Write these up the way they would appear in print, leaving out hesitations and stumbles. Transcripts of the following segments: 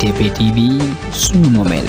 TPTV suñu moomeel.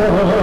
la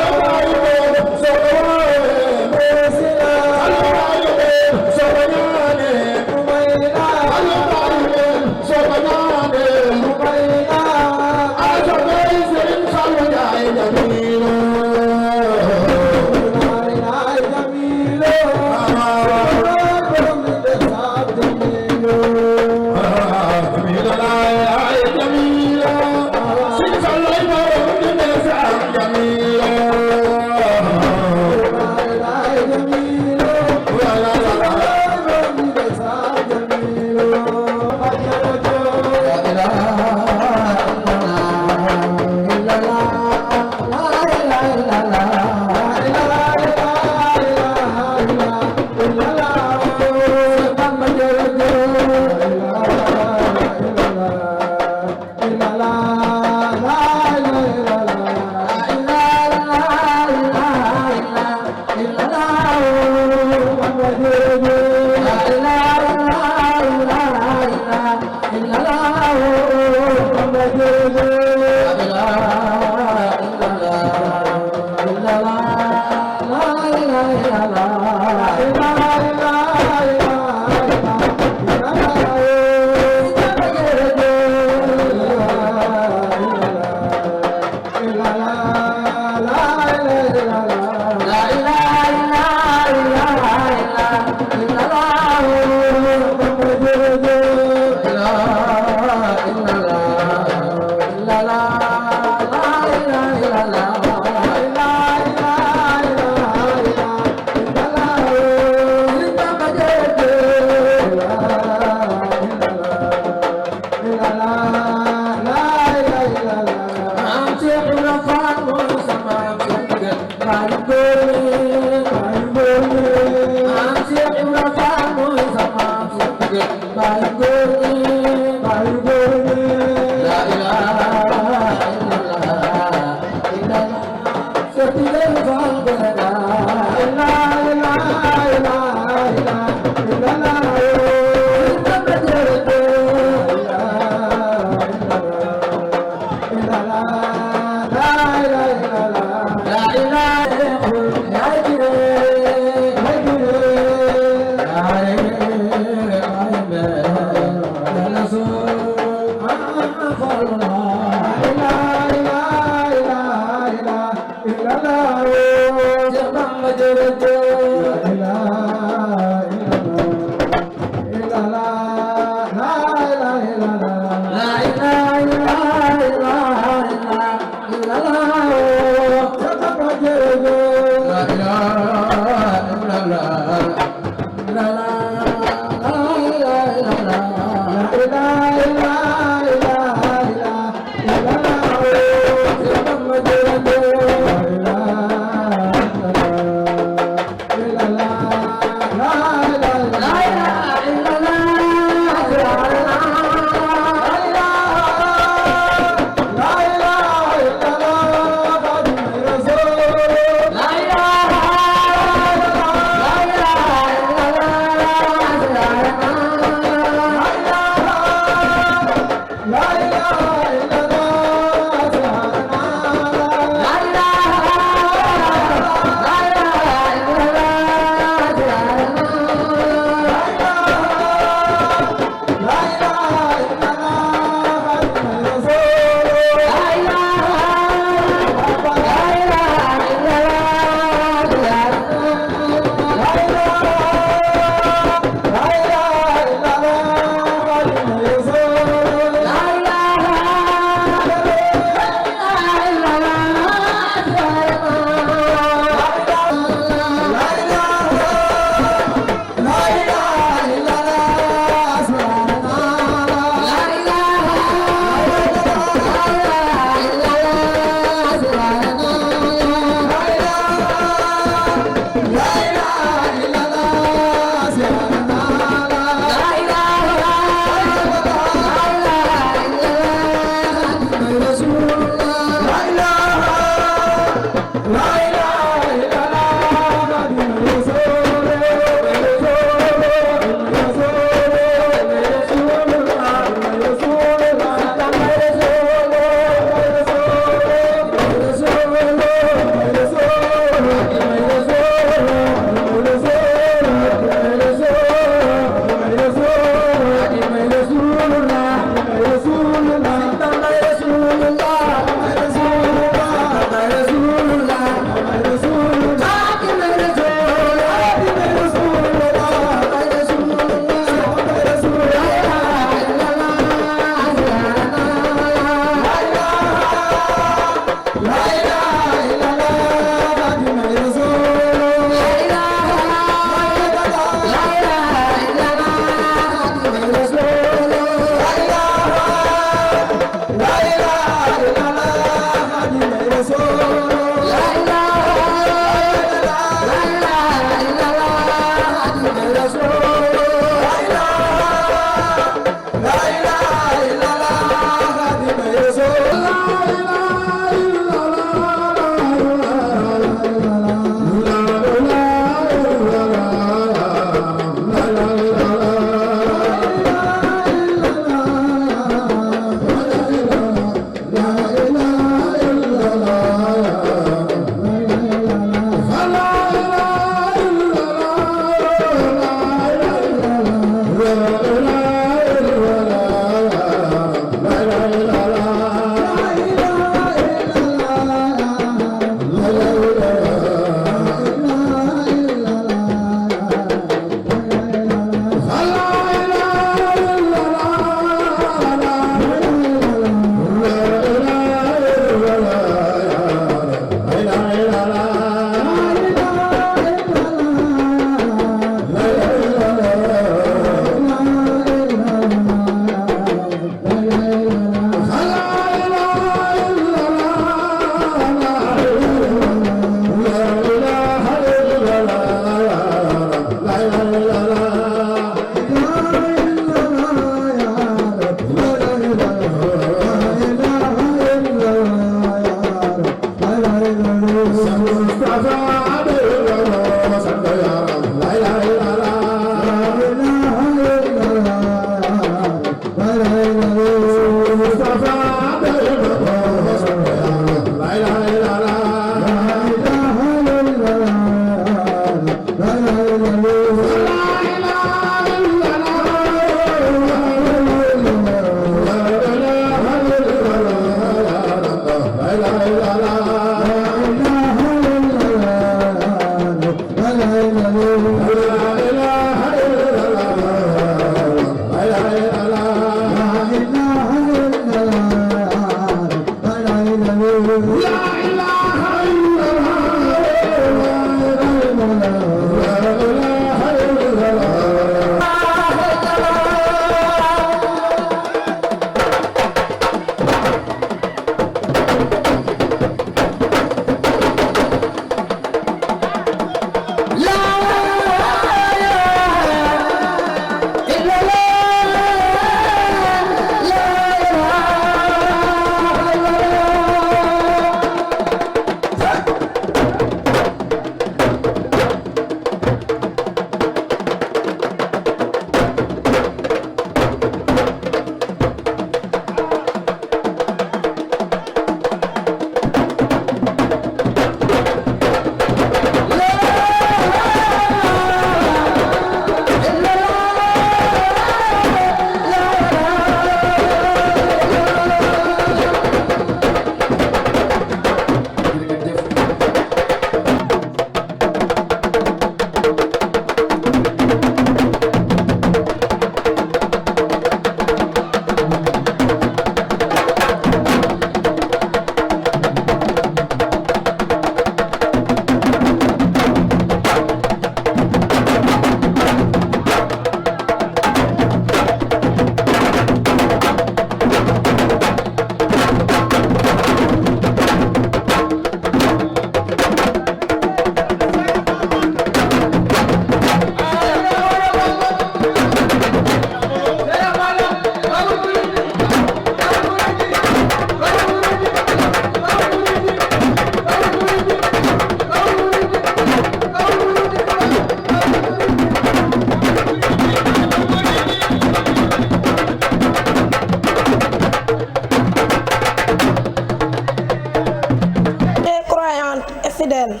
universelle.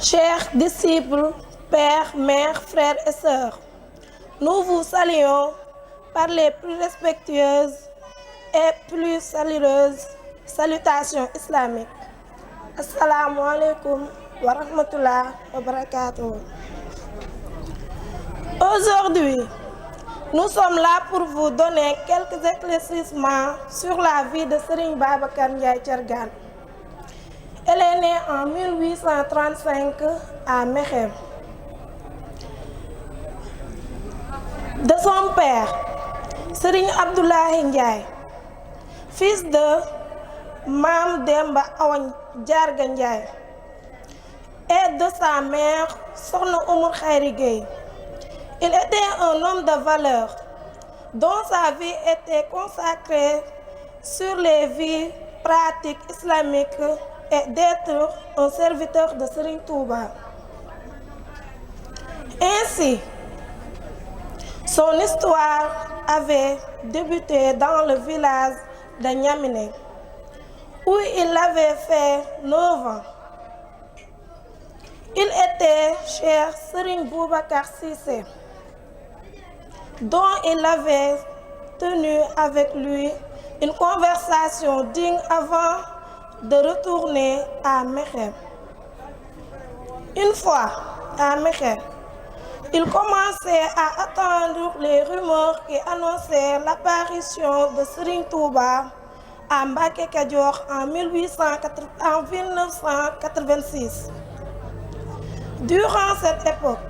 Chers disciples, pères, mères, frères et sœurs, nous vous saluons par les plus respectueuses et plus chaleureuses salutations islamiques. Assalamu alaikum wa rahmatullah wa barakatuh. Aujourd'hui, nous sommes là pour vous donner quelques éclaircissements sur la vie de Serigne Babacar Ndiaye Thiergane. Elle est née en 1835 à Mekhem. De son père, Serigne Abdoulaye Ndiaye, fils de Mam Demba Awan Diarga Ndiaye, et de sa mère, Sokhna Oumou Khayri Gueye. Il était un homme de valeur, dont sa vie était consacrée sur les vies pratiques islamiques et d'être un serviteur de Serigne Touba. Ainsi, son histoire avait débuté dans le village de Niamine, où il avait fait 9 ans. Il était cher Serigne Boubacar Cissé, dont il avait tenu avec lui une conversation digne avant de retourner à Mekhem. Une fois à Mekhem, il commençait à attendre les rumeurs qui annonçaient l'apparition de Serigne Touba à Mbacké Kadior en 1986. Durant cette époque,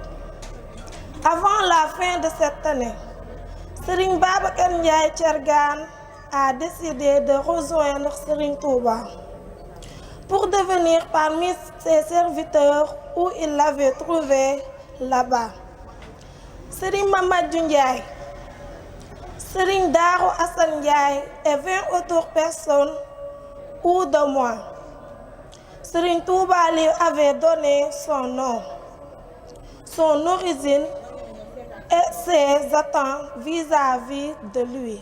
avant la fin de cette année, Serigne Babacar Ndiaye Thiergane a décidé de rejoindre Serigne Touba pour devenir parmi ses serviteurs où il l'avait trouvé là-bas. Serigne Mamadou Ndiaye, Serigne Darou Assane Ndiaye et 20 autres personnes ou de moins. Serigne Touba lui avait donné son nom, son origine et ses attentes vis-à-vis de lui.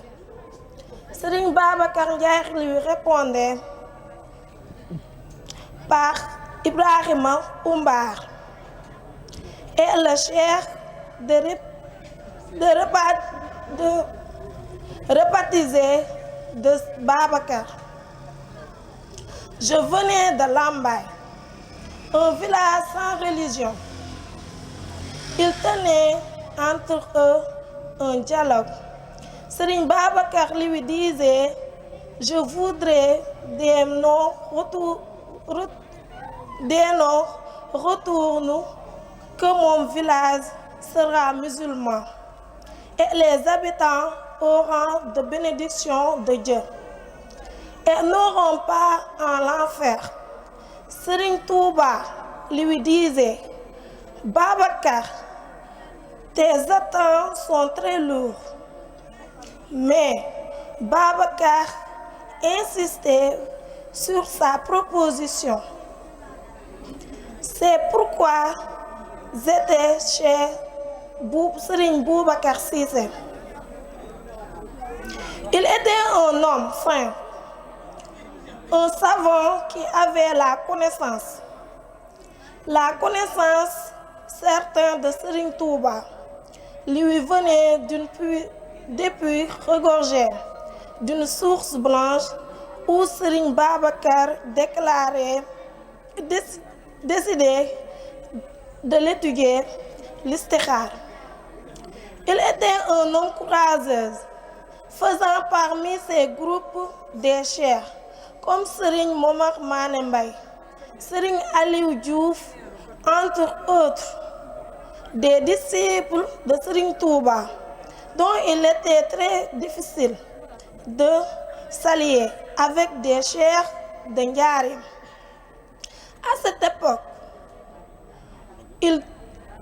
Serigne Babacar Ndiaye lui répondait par Ibrahima Oumbar et le cheikh de rebaptiser de Babacar. Je venais de Lambaye, un village sans religion. Il tenait entre eux un dialogue. Serigne Babacar lui disait: je voudrais des noms retourne que mon village sera musulman et les habitants auront de bénédiction de Dieu et n'auront pas en l'enfer. Serigne Touba lui disait: Babacar, tes attentes sont très lourdes. Mais Babacar insistait sur sa proposition. C'est pourquoi j'étais chez Serigne Boubacar Cissé. Il était un homme fin, un savant qui avait la connaissance. La connaissance certaine de Serigne Touba lui venait depuis regorgée d'une source blanche où Serigne Babacar décidé de l'étudier, l'istikhar. Il était un homme courageux, faisant parmi ses groupes des chers, comme Serigne Momar Mané Mbaye, Serigne Aliou Diouf, entre autres, des disciples de Serigne Touba, dont il était très difficile de s'allier avec des chers de Ndiarème. À cette époque,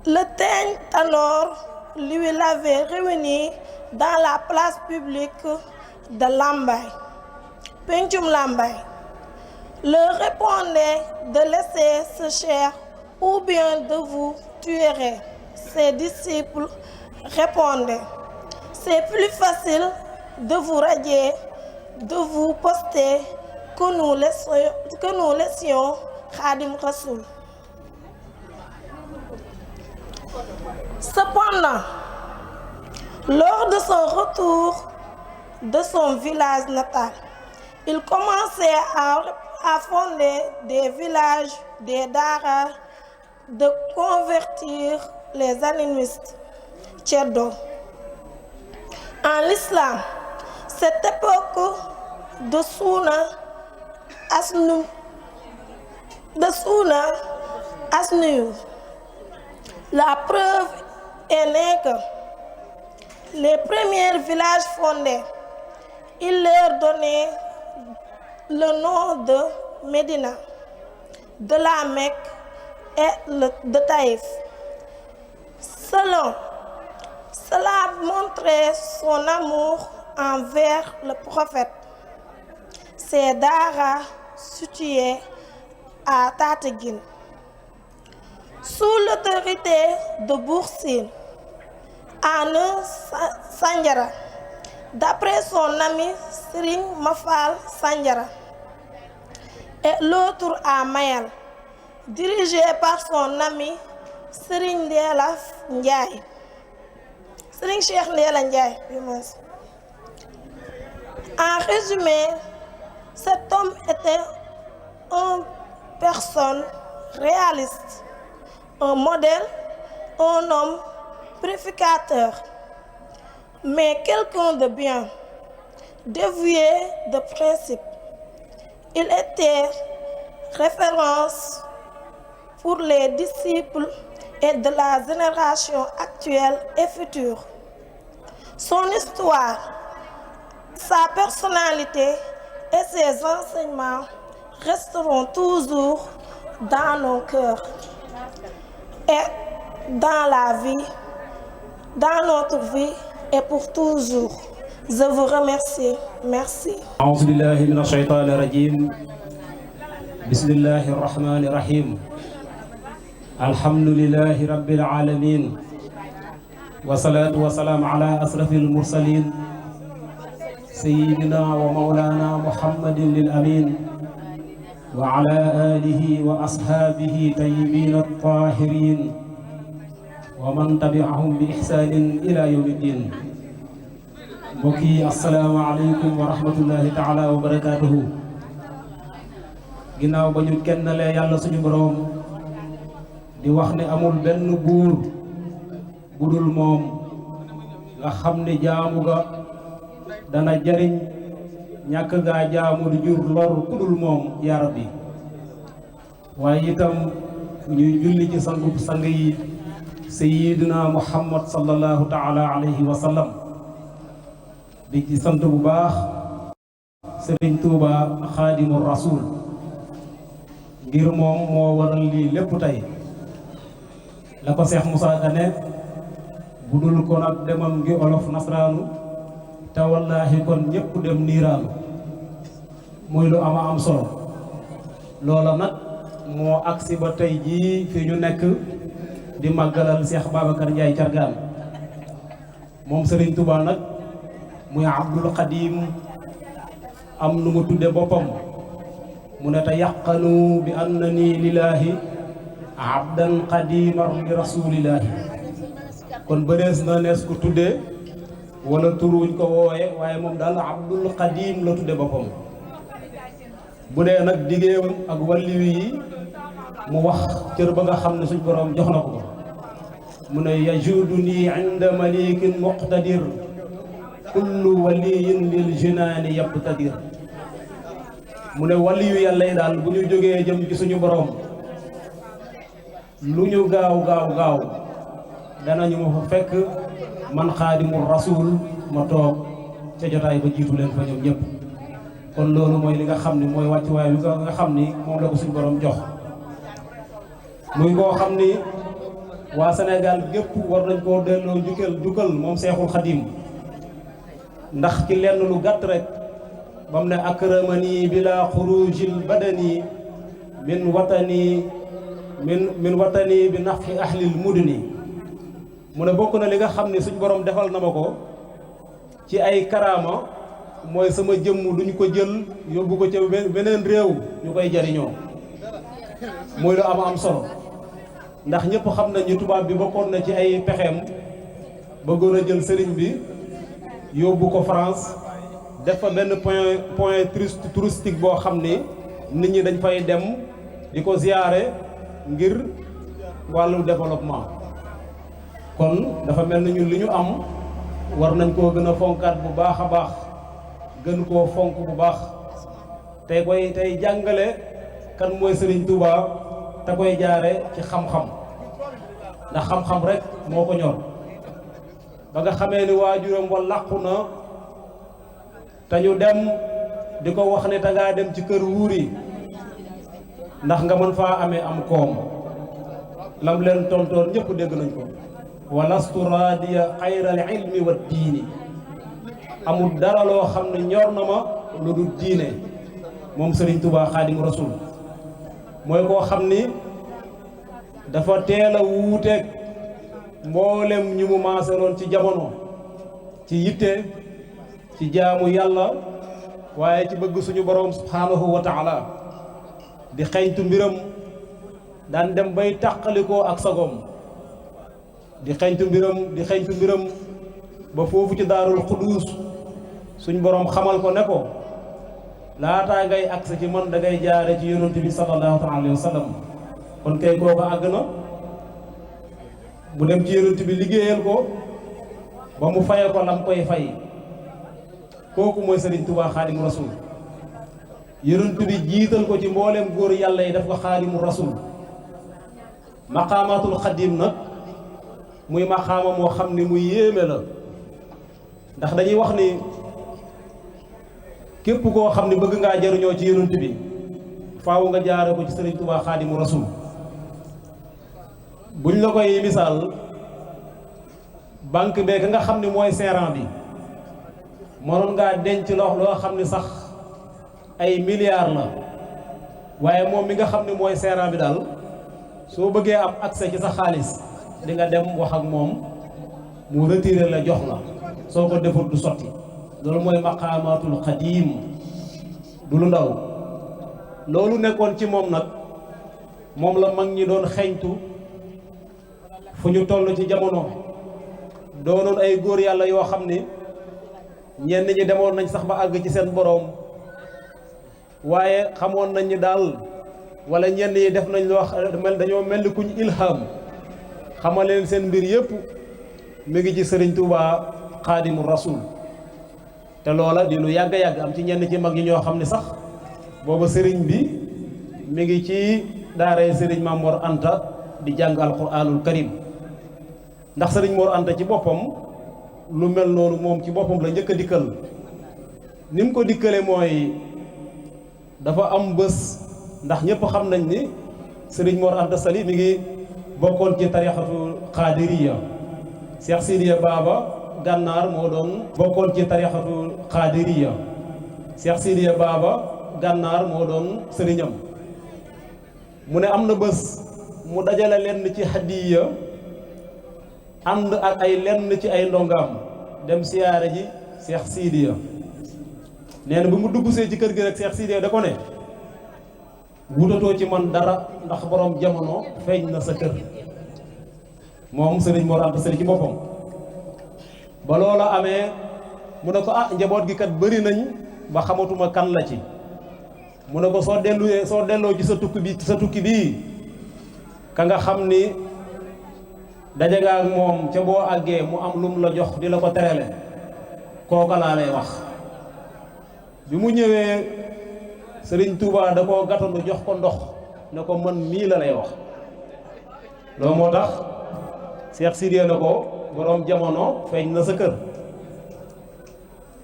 le Teigne Tanor lui l'avait réuni dans la place publique de Lambaye, Pencum Lambaye, leur répondait de laisser ce cher ou bien de vous tuer. Ses disciples répondaient: c'est plus facile de vous radier, de vous poster que nous laissions Khadim Rassoul. Cependant, lors de son retour de son village natal, il commençait à fonder des villages, des daras, de convertir les animistes tchèdo. En l'islam, cette époque de Souna Asnur, la preuve est née que les premiers villages fondés, il leur donnait le nom de Médina, de la Mecque et de Taïf. Cela montrait son amour envers le prophète. Ces daras situés à Tataguine, sous l'autorité de Boursine, Ane Sandiara, d'après son ami Serigne Mafal Sandiara, et l'autre à Mayal, dirigé par son ami Serigne Ndéla Ndiaye. Serigne Cheikh Ndéla Ndiaye. En résumé, cet homme était une personne réaliste, un modèle, un homme purificateur, mais quelqu'un de bien, dévoué de principe. Il était référence pour les disciples et de la génération actuelle et future. Son histoire, sa personnalité et ses enseignements resteront toujours dans nos cœurs et dans la vie, dans notre vie et pour toujours. Je vous remercie. Merci. أعوذ بالله من الشيطان الرجيم. بسم الله الرحمن الرحيم. الحمد لله رب العالمين. والصلاة والسلام على أشرف المرسلين سيدنا ومولانا محمد الأمين وعلى آله وأصحابه طيبين الطاهرين ومن تبعهم بإحسان إلى يوم الدين. mbokki asalaamaaleykum wa rahmatullahi taala wa barakaatuhu. ginnaaw ba ñu kennalee yàlla suñu boroom di wax ne amul benn buur bu dul moom nga xam ne jaamu ga dana jariñ ñàkk gaa jaamu di jur lor ku dul moom yaa rabbi. waaye itam ñuy julli ci sangub sang yi sayyidina muhammad sallallahu taala alayhi wa sallam di ci sant bu baax Sëriñ Tuuba Xaadimu Rasuul ngir moom moo waral lii lépp tey. la ko Seex Musaa Ka ne bu dul kon ak demam gi olof nasraanu te wallaahi kon ñépp dem niiraanu. muy lu ama am solo. loola nag moo agsi ba tey jii fi ñu nekk di màggalal Seex Babacar Ndiaye Thiargane. moom Sëriñ Tuuba nag muy Abdul Xadim am nu mu tudde boppam mu ne te yaqanu bi annani lillahi abdan qadiman li rasulillahi. kon bërees na nees ko tudde wala turuñ ko wooye waaye moom daal Abdul Xadim la tudde boppam. bu dee nag diggéem ak wàlliwi yi mu wax cër ba nga xam ne suñ borom jox na ko mu ne yajuduni inda malikin muqtadir kullu waliyin lil jinaani yabtadir. mu ne waliyu yàlla yi daal bu ñu jógee jëm ci suñu borom lu ñu gaaw danañu ma fa fekk man Xaadimu Rasuul ma toog ca jotaay ba jiitu leen fa ñoom ñëpp. kon loolu mooy li nga xam ni mooy wàccuwaay bi nga xam ni moom la ko suñu borom jox. muy koo xam ni waa Sénégal gépp war nañ koo delloo jukkal moom Seexul Xadim. ndax ci lenn lu gàtt rek bam ne akramani bila xurujil badani min watani bi nafi ahlil mudni. mu ne bokk na li nga xam ne suñ borom defal na ma ko ci ay karaama mooy sama jëmm duñ ko jël yóbbu ko ca beneen réew ñu koy jariñoo. muy lu am solo ndax ñëpp xam nañ ni tubaab bi bokkoon na ci ay pexeem bëggoon a jël sëriñ bi yóbbu ko France def fa benn point touristique boo xam ni nit ñi dañ fay dem di ko ziyaare ngir wàllu développement. kon dafa mel ni ñun li ñu am war nañ koo gën a fonkaat bu baax a baax gën koo fonk bu baax tey jàngale kan mooy Serigne Touba te koy jaare ci xam-xam ndax xam-xam rek moo ko ñor ba nga xamee ni waajuram wa làqu na te ñu dem di ko wax ne te ngaa dem ci kër wuur yi ndax nga mën faa amee am koom lam leen tontoon ñëpp dégg nañ ko wa lastu raadiya xayral ilmi wa diini amul dara loo xam ne ñor na ma lu dul diine moom Serigne Touba Xaadimu Rasuul mooy koo xam ni dafa teel a wuuteeg mboolem ñu mu maaseloon ci jamono ci yitte ci jaamu yàlla waaye ci bëgg suñu borom subhaanahu wa taala di xeeñtu mbiram daan dem bay tàqalikoo ak sagoom di xeeñtu mbiram ba foofu ci daarul xuduus suñ borom xamal ko ne ko laataa ngay agsi ci man da ngay jaare ci yonent bi sallallahu alayhi wa sallam kon kay kooku àgg na bu dem ci yonent bi liggéeyal ko ba mu faye ko lam koy fay kooku mooy Serigne Touba Xaadimu Rasuul yonent bi jiital ko ci mboolem góor yàlla yi daf ko Xaadimu Rasuul maqaamaatul xadim nag muy maqaama moo xam ni mu yéeme la ndax dañuy wax ni képp koo xam ne bëgg ngaa jariñoo ci yonent bi faaw nga jaare ko ci Serigne Touba Xaadimu Rasuul buñ la koy misaal banque beeg nga xam ne mooy seeraan bi mënoon ngaa denc loo xam ne sax ay milliards la waaye moom mi nga xam ne mooy seeraan bi daal soo bëggee am accès ci sa xaalis di nga dem wax ak moom mu retiré la jox la soo ko defut du sotti loolu mooy maqaamaatul xadiim du lu ndaw loolu nekkoon ci moom nag moom la mag ñi doon xeeñtu fu ñu toll ci jamono doonoon ay góor yàlla yoo xam ni ñenn ñi demoon nañ sax ba àgg ci seen boroom waaye xamoon nañ ni daal wala ñenn ñi def nañ loo dañoo mel ni kuñ ilham xamal leen seen mbir yépp mi ngi ci Serigne Touba Xaadimu Rasuul te loola di lu yàgg am ci ñenn ci mag ñi ñoo xam ne sax booba sëriñ bi mi ngi ci daaray Serigne Mame Mor Anta di jàng alquraanul karim ndax Serigne Mor Anta ci boppam lu mel noonu moom ci boppam la njëkk a dikkal ni mu ko dikkale mooy dafa am bés ndax ñëpp xam nañ ni Serigne Mor Anta Sali mi ngi bokkoon ci tarixatu xaadiriya Cheikh Sidiya Baba Gànnaar moo doon bokkoon ci tarixatu xaadiriya Cheikh Sidiya Baba Gànnaar moo doon sëriñam mu ne am na bés mu dajale lenn ci hadiya ànd ak ay lenn ci ay ndongaam dem siyaare ji Cheikh Sidiya nee na bi mu dugg see ci kër gi rek Cheikh Sidiya da ko ne wutatoo ci man dara ndax borom jamono feeñ na sa kër moom Serigne Mor Anta Sali ci boppam ba loola amee mu ne ko njaboot gi kat bëri nañ ba xamatuma kan la ci mu ne ko soo delloo ci sa tukki bii ka nga xam ni daje nga ak moom ca boo àggee mu am lum la jox di la ko terale kooka laa lay wax bi mu ñëwee Serigne Touba da koo gàttandu jox ko ndox ne ko man mii la lay wax loolu moo tax Cheikh Sidiya ne ko borom jamono feeñ na sa kër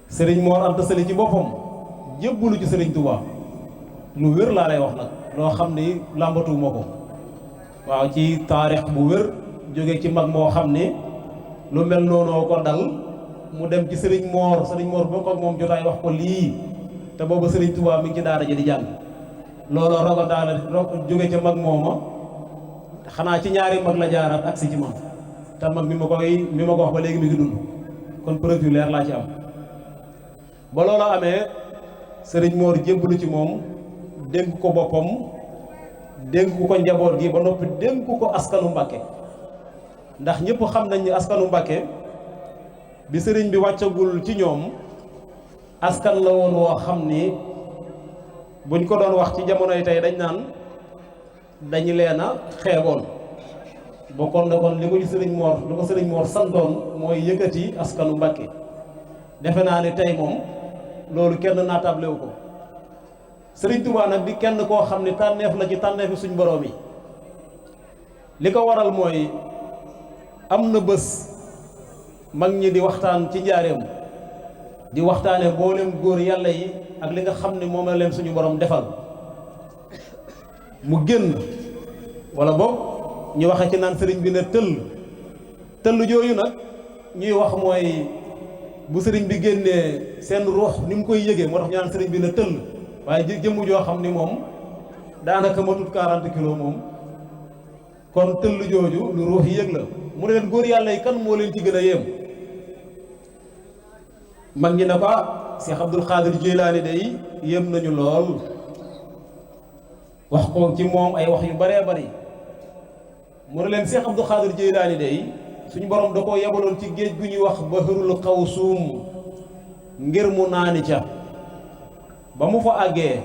Serigne Mor Anta Sali ci boppam jébbalu ci Serigne Touba lu wér laa lay wax nag loo xam ni làmbatuwuma ko waaw ci taarix bu wér jóge ci mag moo xam ni lu mel noonu ko dal mu dem ci Serigne Mor bokk ak moom jotaay wax ko lii te boobu Serigne Touba mi ngi ci daara ji di jàng looloo rogo daala jóge ca mag mooma xanaa ci ñaari mag la jaaraat ak si ci man te mag mi ma ko wax ba léegi mi ngi dund kon preuve yu leer laa ci am ba loola amee Serigne Mor jébbalu ci moom dénk ko boppam dénk ko njaboot gi ba noppi dénk ko askanu Mbàkke ndax ñëpp xam nañ ni askanu Mbàkke bi sëriñ bi wàccagul ci ñoom askan la woon woo xam ni buñ ko doon wax ci jamonoy tey dañ naan dañu leen a xeeboon bokkoon na kon li ko sëriñ Mor santoon mooy yëkkati askanu Mbàkke defe naa ni tey moom loolu kenn naatable wu ko sëriñ Touba nag di kenn koo xam ni tànneef la ci tànneefi suñ boroom yi li ko waral mooy am na bés mag ñi di waxtaan ci njaareem di waxtaane mboolem góor yàlla yi ak li nga xam ne moom la leen suñu borom defal mu génn wala boog ñu waxe ci naan sëriñ bi ne tëll jooyu nag ñuy wax mooy bu sëriñ bi génnee seen ruux ni mu koy yëgee moo tax ñu naan sëriñ bi ne tëll waaye jëmm joo xam ni moom daanaka matut 40 kilos moom kon tëll jooju lu ruux yi yëg la mu ne leen góor yàlla yi kan moo leen ci gën a yéem mag ñi ne ko Cheikh Abdul Xaadir Jilaani day yéem nañu lool wax ko ci moom ay wax yu baree bari mu ne leen Cheikh Abdul Xaadir Jilaani day suñu borom da koo yebaloon ci géej gu ñuy wax Bahrul Xawsuum ngir mu naani ca ba mu fa àggee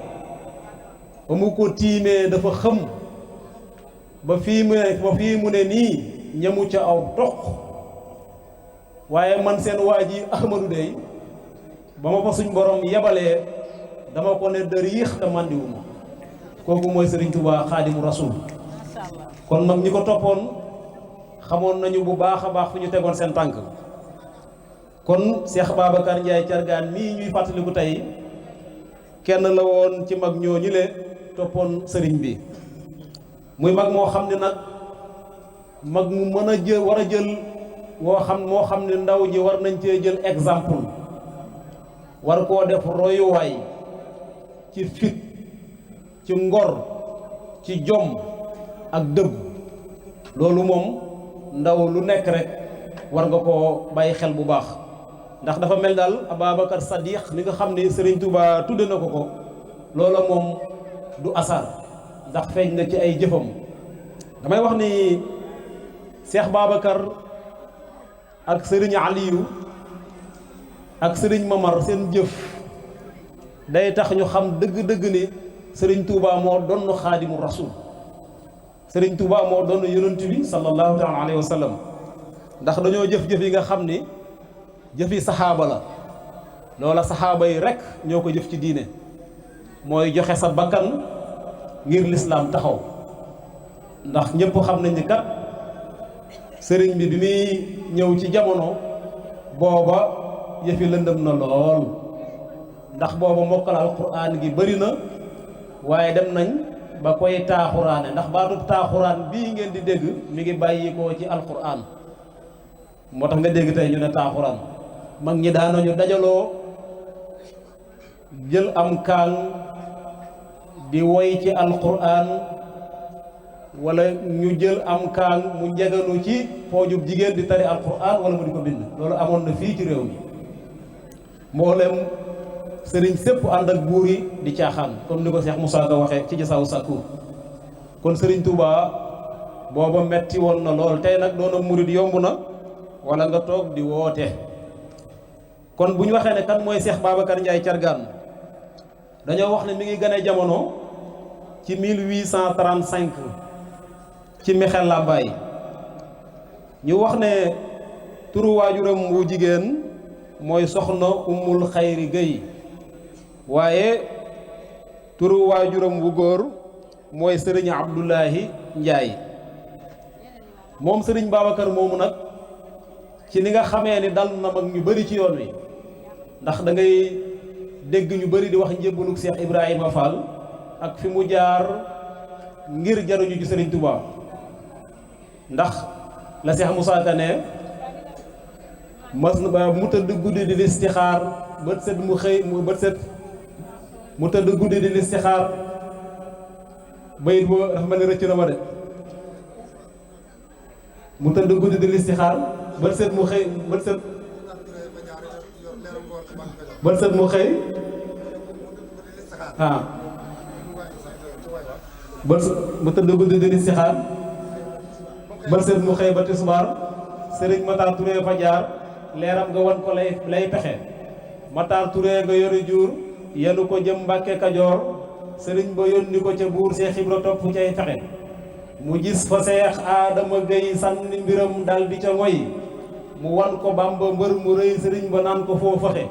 ba mu ko tiimee dafa xëm ba fii mu ne nii ñamu ca aw toq waaye man seen waa ji Ahmadu dey ba ma fa suñ borom yebalee dama ko ne dëriix te màndiwuma kooku mooy Sëriñ Tuubaa Xaadimu Rasuul kon mag ñi ko toppoon xamoon nañu bu baax a baax fu ñu tegoon seen tànk kon Cheikh Babacar Ndiaye Thiargane mii ñuy fàttaliku tey kenn la woon ci mag ñoo ñi le toppoon sëriñ bi muy mag moo xam ne nag mag mu mën a jël war a jël moo xam ne ndaw ñi war nañ cee jël exemple war koo def royuwaay ci fit ci ngor ci jom ak dëgg loolu moom ndaw lu nekk rek war nga koo bàyyi xel bu baax ndax dafa mel daal Ababacar Sadiq mi nga xam ne Serigne Touba tudde na ko loola moom du asar ndax feeñ na ci ay jëfam damay wax ni Cheikh Babacar ak Serigne Aliou ak Serigne Mamar seen jëf day tax ñu xam dëgg-dëgg ni Serigne Touba moo doon Xaadimu Rasuul Serigne Touba moo doon yonent bi sallallahu taala alayhi wa sallam ndax dañoo jëf-jëf yi nga xam ni jëfi saxaaba la loola saxaaba yi rekk ñoo ko jëf ci diine mooy joxe sa bakkan ngir lislaam taxaw ndax ñëpp xam nañ ni kat sëriñ bi muy ñëw ci jamono booba yëfi lëndëm na lool ndax booba mokkal alquran gi bari na waaye dem nañ ba koy taaxuraane ndax baatub taaxuraan bii ngeen di dégg mi ngi bàyyi ko ci alquran moo tax nga dégg tey ñu ne taaxuraan mag ñi daanañu dajaloo jël am kaan di woy ci alquran wala ñu jël am kaan mu njeganu ci poojub jigéen di tari alquran wala mu di ko bind loolu amoon na fii ci réew mi mboolem sëriñ sépp ànd ak buur yi di caaxaan comme ni ko Cheikh Moussa Ka waxee ci Jasaawu Sakkuur kon sëriñ Touba booba metti woon na lool tey nag doona murid yomb na wala nga toog di woote kon bu ñu waxee ne kan mooy Cheikh Babacar Ndiaye Thiargane dañoo wax ne mi ngi gane jamono ci 1835 ci Mexel Lambaye ñu wax ne turu waajuram wu jigéen mooy soxna Ummul Xayri Gueye waaye turu waajuram wu góor mooy sëriñ Abdoulahi Ndiaye moom sëriñ Babacar moomu nag ci ni nga xamee ni dal na mag ñu bari ci yoon wi ndax da ngay dégg ñu bari di wax njébbalug Cheikh Ibrahima Fall ak fi mu jaar ngir jaruñu ci Serigne Touba ndax la Cheikh Moussa Ka ne mas na mu tëdd guddi di listixaar bët set mu xëy mu tëdd guddi di listixaar bayit boo dafa mel ni rëcc na ma de mu tëdd guddi di listixaar bët set mu xëy bët set mu xëy bët mu tëdd guddi di istixaar bët set mu xëy ba tisbaar sëriñ Matar Touré fa jaar leeram nga wan ko lay pexe Matar Touré nga yori jur yenu ko jëm Mbàkke Kajoor sëriñ ba yónni ko ca buur Seex Ibra topp cay fexe mu gis fa Seex Adama Gay sànni mbiram dal di ca ngoy mu wan ko Bàmba mbër mu rëy sëriñ ba naan ko foo faxe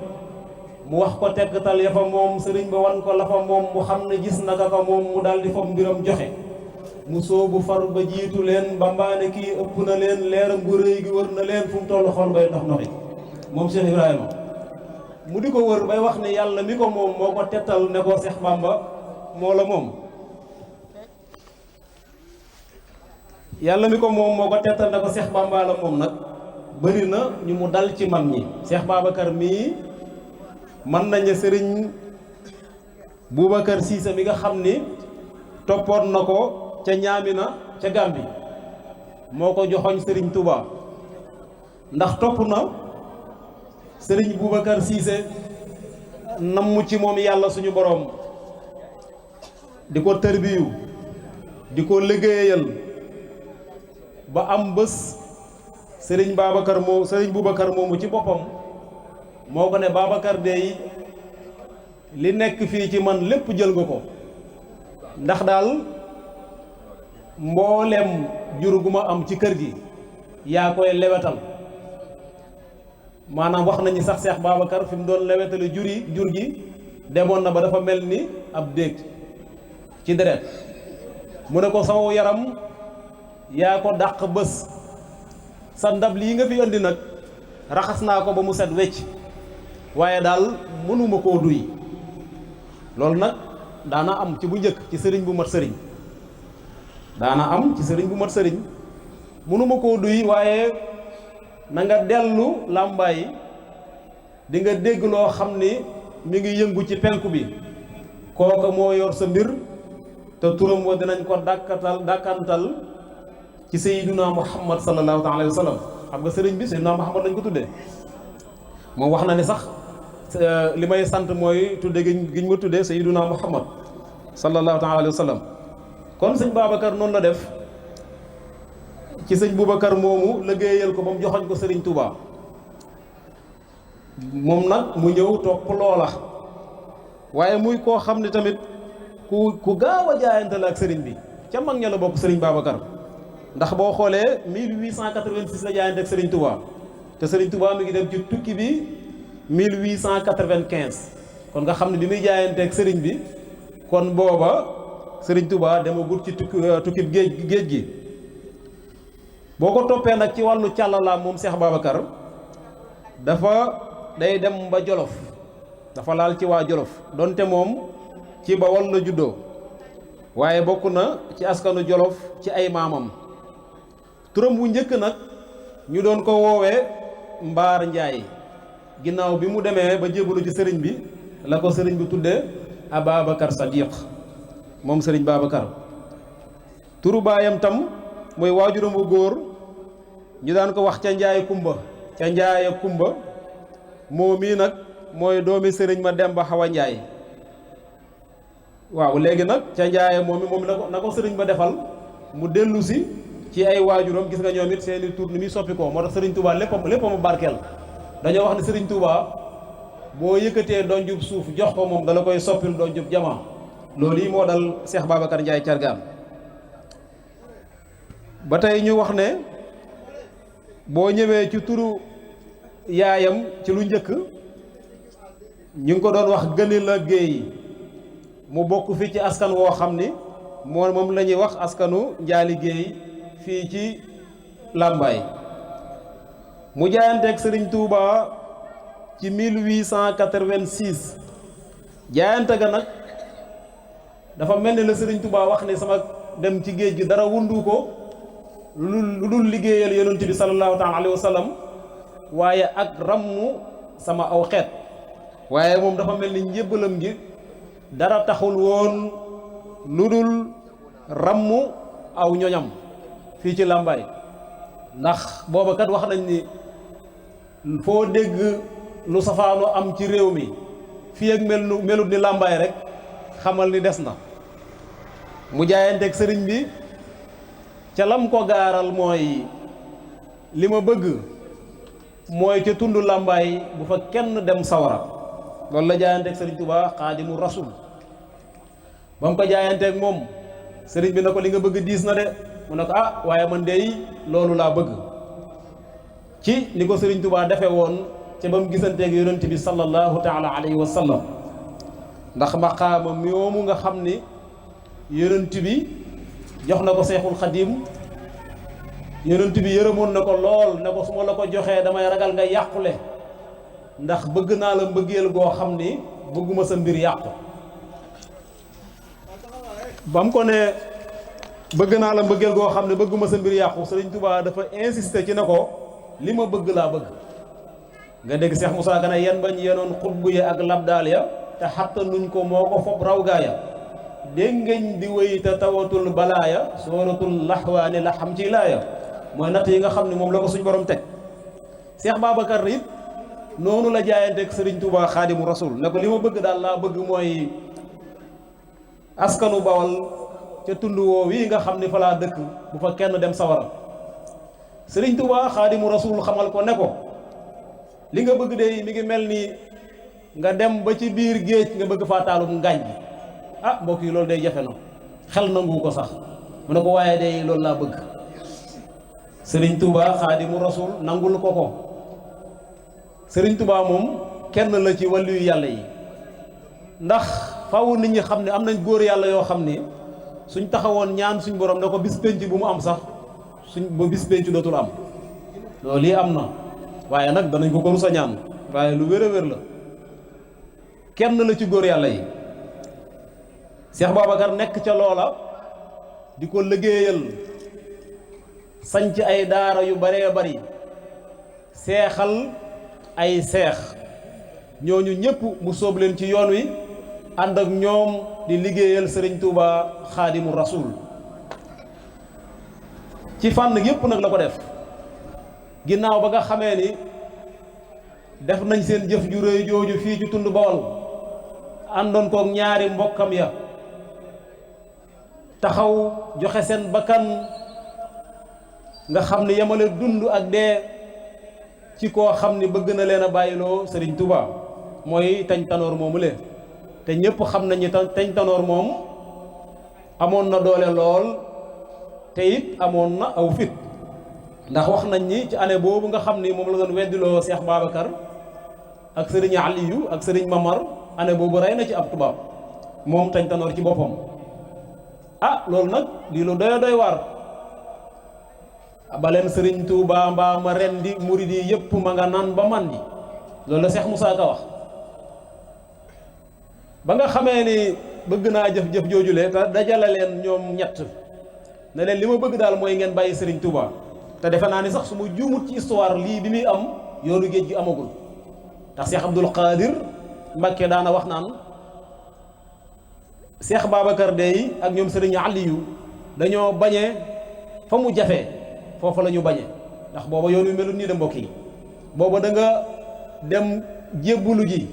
mu wax ko tegtal ya fa moom sëriñ ba wan ko la fa moom mu xam ne gis naka ko moom mu dal di foog mbiram joxe mu soobu far ba jiitu leen bambaane kii ëpp na leen leeram gu rëy gi wër na leen fu mu toll xol bay dox noxi moom Cheikh Ibrahima mu di ko wër bay wax ne yàlla mi ko moom moo ko tettal ne ko Cheikh Bamba moo la moom yàlla mi ko moom moo ko tettal ne ko Cheikh Bamba la moom nag bëri na ñu mu dal ci mag ñi Cheikh Babacar mii mën nañu sëriñ Boubacar Cissé mi nga xam ni toppoon na ko ca Ñaamina ca Gàmbi moo ko joxoñ sëriñ Touba ndax topp na sëriñ Boubacar Cissé namm ci moom yàlla suñu boroom di ko tërbiyu di ko liggéeyal ba am bés sëriñ Boubacar moomu ci boppam moo ko ne Babacar dey li nekk fii ci man lépp jël nga ko ndax daal mboolem jur gu ma am ci kër gi yaa koy lewetal maanaam wax nañu sax Seex Babacar fi mu doon lewetale jur gi demoon na ba dafa mel ni ab déeg ci deret mu ne ko saw yaram yaa ko dàq bés sa ndab lii nga fi andi nag raxas naa ko ba mu set wecc waaye daal mënuma koo duy loolu nag daana am ci bu njëkk ci sëriñ bu mat sëriñ daana am ci sëriñ bu mat sëriñ mënuma koo duy waaye na nga dellu làmbaay di nga dégg loo xam ni mi ngi yëngu ci penku bi kooka moo yor sa mbir te turam wa dinañ ko dàkkantal ci sayyiduna Muhammad sallallahu alayhi wa sallam xam nga sëriñ bi sayyiduna Muhammad lañ ko tuddee moom wax na ni sax li may sant mooy tudde giñ ma tuddee sayyiduna Muhammad sallallahu alayhi wa sallam kon sëñ Babacar noonu la def ci sëñ Boubacar moomu liggéeyal ko ba mu joxoñ ko sëriñ Touba moom nag mu ñëw topp loola waaye muy koo xam ne tamit ku gaaw a jaayante la ak sëriñ bi ca mag ña la bokk sëriñ Babacar ndax boo xoolee 1886 la jaayante ak sëriñ Touba te sëriñ Touba mi ngi dem ci tukki bi 1895 kon nga xam ne bi muy jaayante ak sëriñ bi kon booba sëriñ Touba demagut ci tukki géej gi boo ko toppee nag ci wàllu càllalaam moom Cheikh Babacar dafa day dem ba Jolof dafa laal ci waa Jolof donte moom ci Bawol la juddoo waaye bokk na ci askanu Jolof ci ay maamam turam bu njëkk nag ñu doon ko woowee Mbaar Njaay ginnaaw bi mu demee ba jébalu ci sëriñ bi la ko sëriñ bi tuddee Ababacar Sadiq moom sëriñ Babacar turu baayam tam mooy waajuram bu góor ñu daan ko wax ca Njaay Kumba ca Njaay Kumba moo mii nag mooy doomi sëriñ ma Demba Xawa Njaay waaw léegi nag ca Njaay moom na ko sëriñ ba defal mu dellu si ci ay waajuram gis nga ñoom it seeni tur ni muy soppi ko moo tax sëriñ Touba léppam barkeel dañoo wax ne sëriñ Touba boo yëkkatee doon jub suuf jox ko moom dala koy soppil doon jub jamaa loolu yi moo dal Cheikh Babacar Ndiaye Thiargane ba tey ñu wax ne boo ñëwee ci turu yaayam ci lu njëkk ñu ngi ko doon wax gëni la géey mu bokk fii ci askan woo xam ni moom la ñuy wax askanu njaali géey fii ci Lambaay mu jaayanteeg Serigne Touba ci 1886 jaayante ga nag dafa mel ni la Serigne Touba wax ne sama dem ci géej gi dara wundu ko lu dul liggéeyal yonent bi sallallahu taala alayhi wa sallam waaye ak rammu sama aw xeet waaye moom dafa mel ni njébbalam gi dara taxul woon lu dul rammu aw ñoñam fii ci Lambaay ndax booba kat wax nañ ni foo dégg lu safaanu am ci réew mi fii ak melut ni Lambaay rek xamal ni des na mu jaayanteeg sëriñ bi ca lam ko gaaral mooy li ma bëgg mooy ca tund làmbaay bu fa kenn dem sawara loolu la jaayanteeg sëriñ Tuubaa xaadimu rasul ba mu ko jaayanteeg moom sëriñ bi na ko li nga bëgg diis na de mu ne ko ah waaye man dey loolu laa bëgg ci ni ko sëriñ Tuubaa defe woon ca ba mu gisanteeg yonent bi sallallahu taala alayhi wa sallam ndax maqaama moomu nga xam ni yonent bi jox na ko seexul xadim yonent bi yërëmoon na ko lool ne ko su ma la ko joxee damay ragal nga yàqule ndax bëgg naa la mbëggeel goo xam ni bëgguma sa mbir yàqu ba mu ko ne bëgg naa la mbëggeel goo xam ne bëgguma sa mbir yàqu Sëriñ Tuubaa dafa insister ci ne ko li ma bëgg laa bëgg nga dégg Seex Musaa Ka ne yen bañ yenoon xutbu ya ak labdaal ya te xatta nuñ ko moo ko fob raw gaaya dégg ngeen di wéy te tawatul balaaya sooratul laxwaani la xam ci laaya mooy natt yi nga xam ne moom la ko suñ borom teg Seex Babacar it noonu la jaayanteeg Sëriñ Tuubaa xaadimu rasul ne ko li ma bëgg daal laa bëgg mooy askanu Bawal ca tund woo wi nga xam ni fa laa dëkk bu fa kenn dem sawara Sëriñ Tuubaa xaadimu rasul xamal ko ne ko li nga bëgg de mi ngi mel ni nga dem ba ci biir géej nga bëgg faa taalum ngaañ bi ah mbokk yi loolu day jafe na xel nangu ko sax mu ne ko waaye day loolu laa bëgg Sëriñ Tuubaa xaadimu rasul nangul ko ko Sëriñ Tuubaa moom kenn la ci wàllu yàlla yi ndax faaw nit ñi xam ne am nañ góor yàlla yoo xam ni suñ taxawoon ñaan suñ borom ne ko bis penc bu mu am sax suñ ba bis penc dootul am loolu lii am na waaye nag danañ ko rus a ñaan waaye lu wér a wér la kenn la ci góor yàlla yi Cheikh Babacar nekk ca loola di ko liggéeyal sanc ay daara yu baree bari seexal ay seex ñooñu ñëpp mu sóob leen ci yoon wi ànd ak ñoom di liggéeyal Sëriñ Tuubaa xaadimu rasul ci fànn yëpp nag la ko def ginnaaw ba nga xamee ni def nañ seen jëf ju rëy jooju fii ci tund Bawol àndoon kook ñaari mbokkam ya taxaw joxe seen bakkan nga xam ni yemale dund ak dee ci koo xam ni bëgg na leen a bàyyiloo Sëriñ Tuubaa mooy Tañ Tanoor moomu leen te ñëpp xam nañu Tañ Tanoor moom amoon na doole lool te it amoon na aw fit ndax wax nañ ni ci année boobu nga xam ni moom la doon weddiloo Cheikh Babacar ak Sëriñ Aliyu ak Sëriñ Mamar année boobu rey na ci ab tubaab moom Tañ Tanoor ci boppam ah loolu nag lii lu doy waar baleen Sëriñ Tuubaa mbaa ma rendi murid yi yëpp ma nga naan ba màndi loolu la Cheikh Moussa Ka wax ba nga xamee ni bëgg naa jëf-jëf joojule te dajale leen ñoom ñett ne leen li ma bëgg daal mooy ngeen bàyyi Sëriñ Tuubaa te defe naa ni sax su ma juumut ci histoire lii bi muy am yoonu géej gi amagul ndax Cheikh Abdul Qadir Mbakke daana wax naan Cheikh Babacar dey ak ñoom Sëriñ Aliyu dañoo bañee fa mu jafee foofa la ñu bañee ndax booba yoon wi melut nii de mbokk yi booba da nga dem jébbulu ji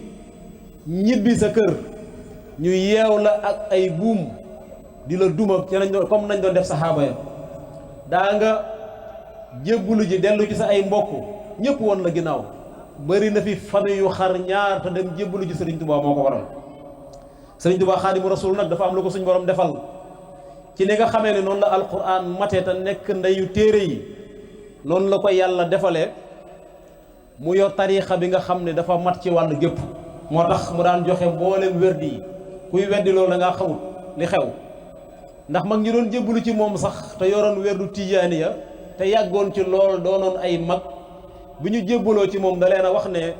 ñibbi sa kër ñu yeew la ak ay buum di la duma ci nañ doon comme nañ doon def saxaaba ya daa nga jébbulu ji dellu ci sa ay mbokk ñëpp woon la ginnaaw bari na fi famille yu xar ñaar te dem jébbulu ji Sëriñ Tuubaa moo ko waral Sëriñ Tuubaa xaadimu rasul nag dafa am lu ko suñ borom defal ci li nga xamee ne noonu la alquran mate te nekk ndeyu téere yi noonu la ko yàlla defalee mu yor tariixa bi nga xam ne dafa mat ci wàll gépp moo tax mu daan joxe mboolem werdi yi kuy weddi loolu da ngaa xamut li xew ndax mag ñi doon jébbalu ci moom sax te yoroon werdu tijaaniya te yàggoon ci lool doonoon ay mag bi ñu jébbaloo ci moom da leen a wax ne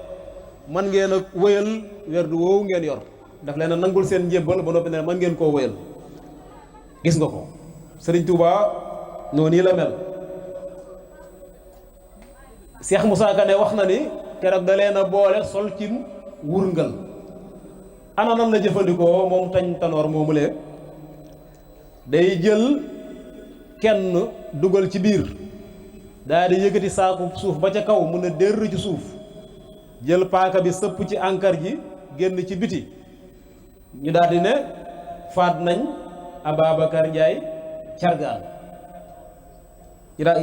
man ngeen a wëyal werdu woowu ngeen yor daf leen a nangul seen njébbal ba noppi ne man ngeen koo wëyal gis nga ko Sëriñ Tuubaa noonu nii la mel Cheikh Moussa Ka ne wax na ni keroog da leen a boole sol ci wurngal ana nan la jëfandikoo moom Tañ Tanoor moomu lee day jël kenn dugal ci biir daa di yëkkati saaku suuf ba ca kaw mun a dér ci suuf jël paaka bi sëpp ci encre ji génn ci biti ñu daal di ne faat nañ Ababacar Ndiaye Cargaan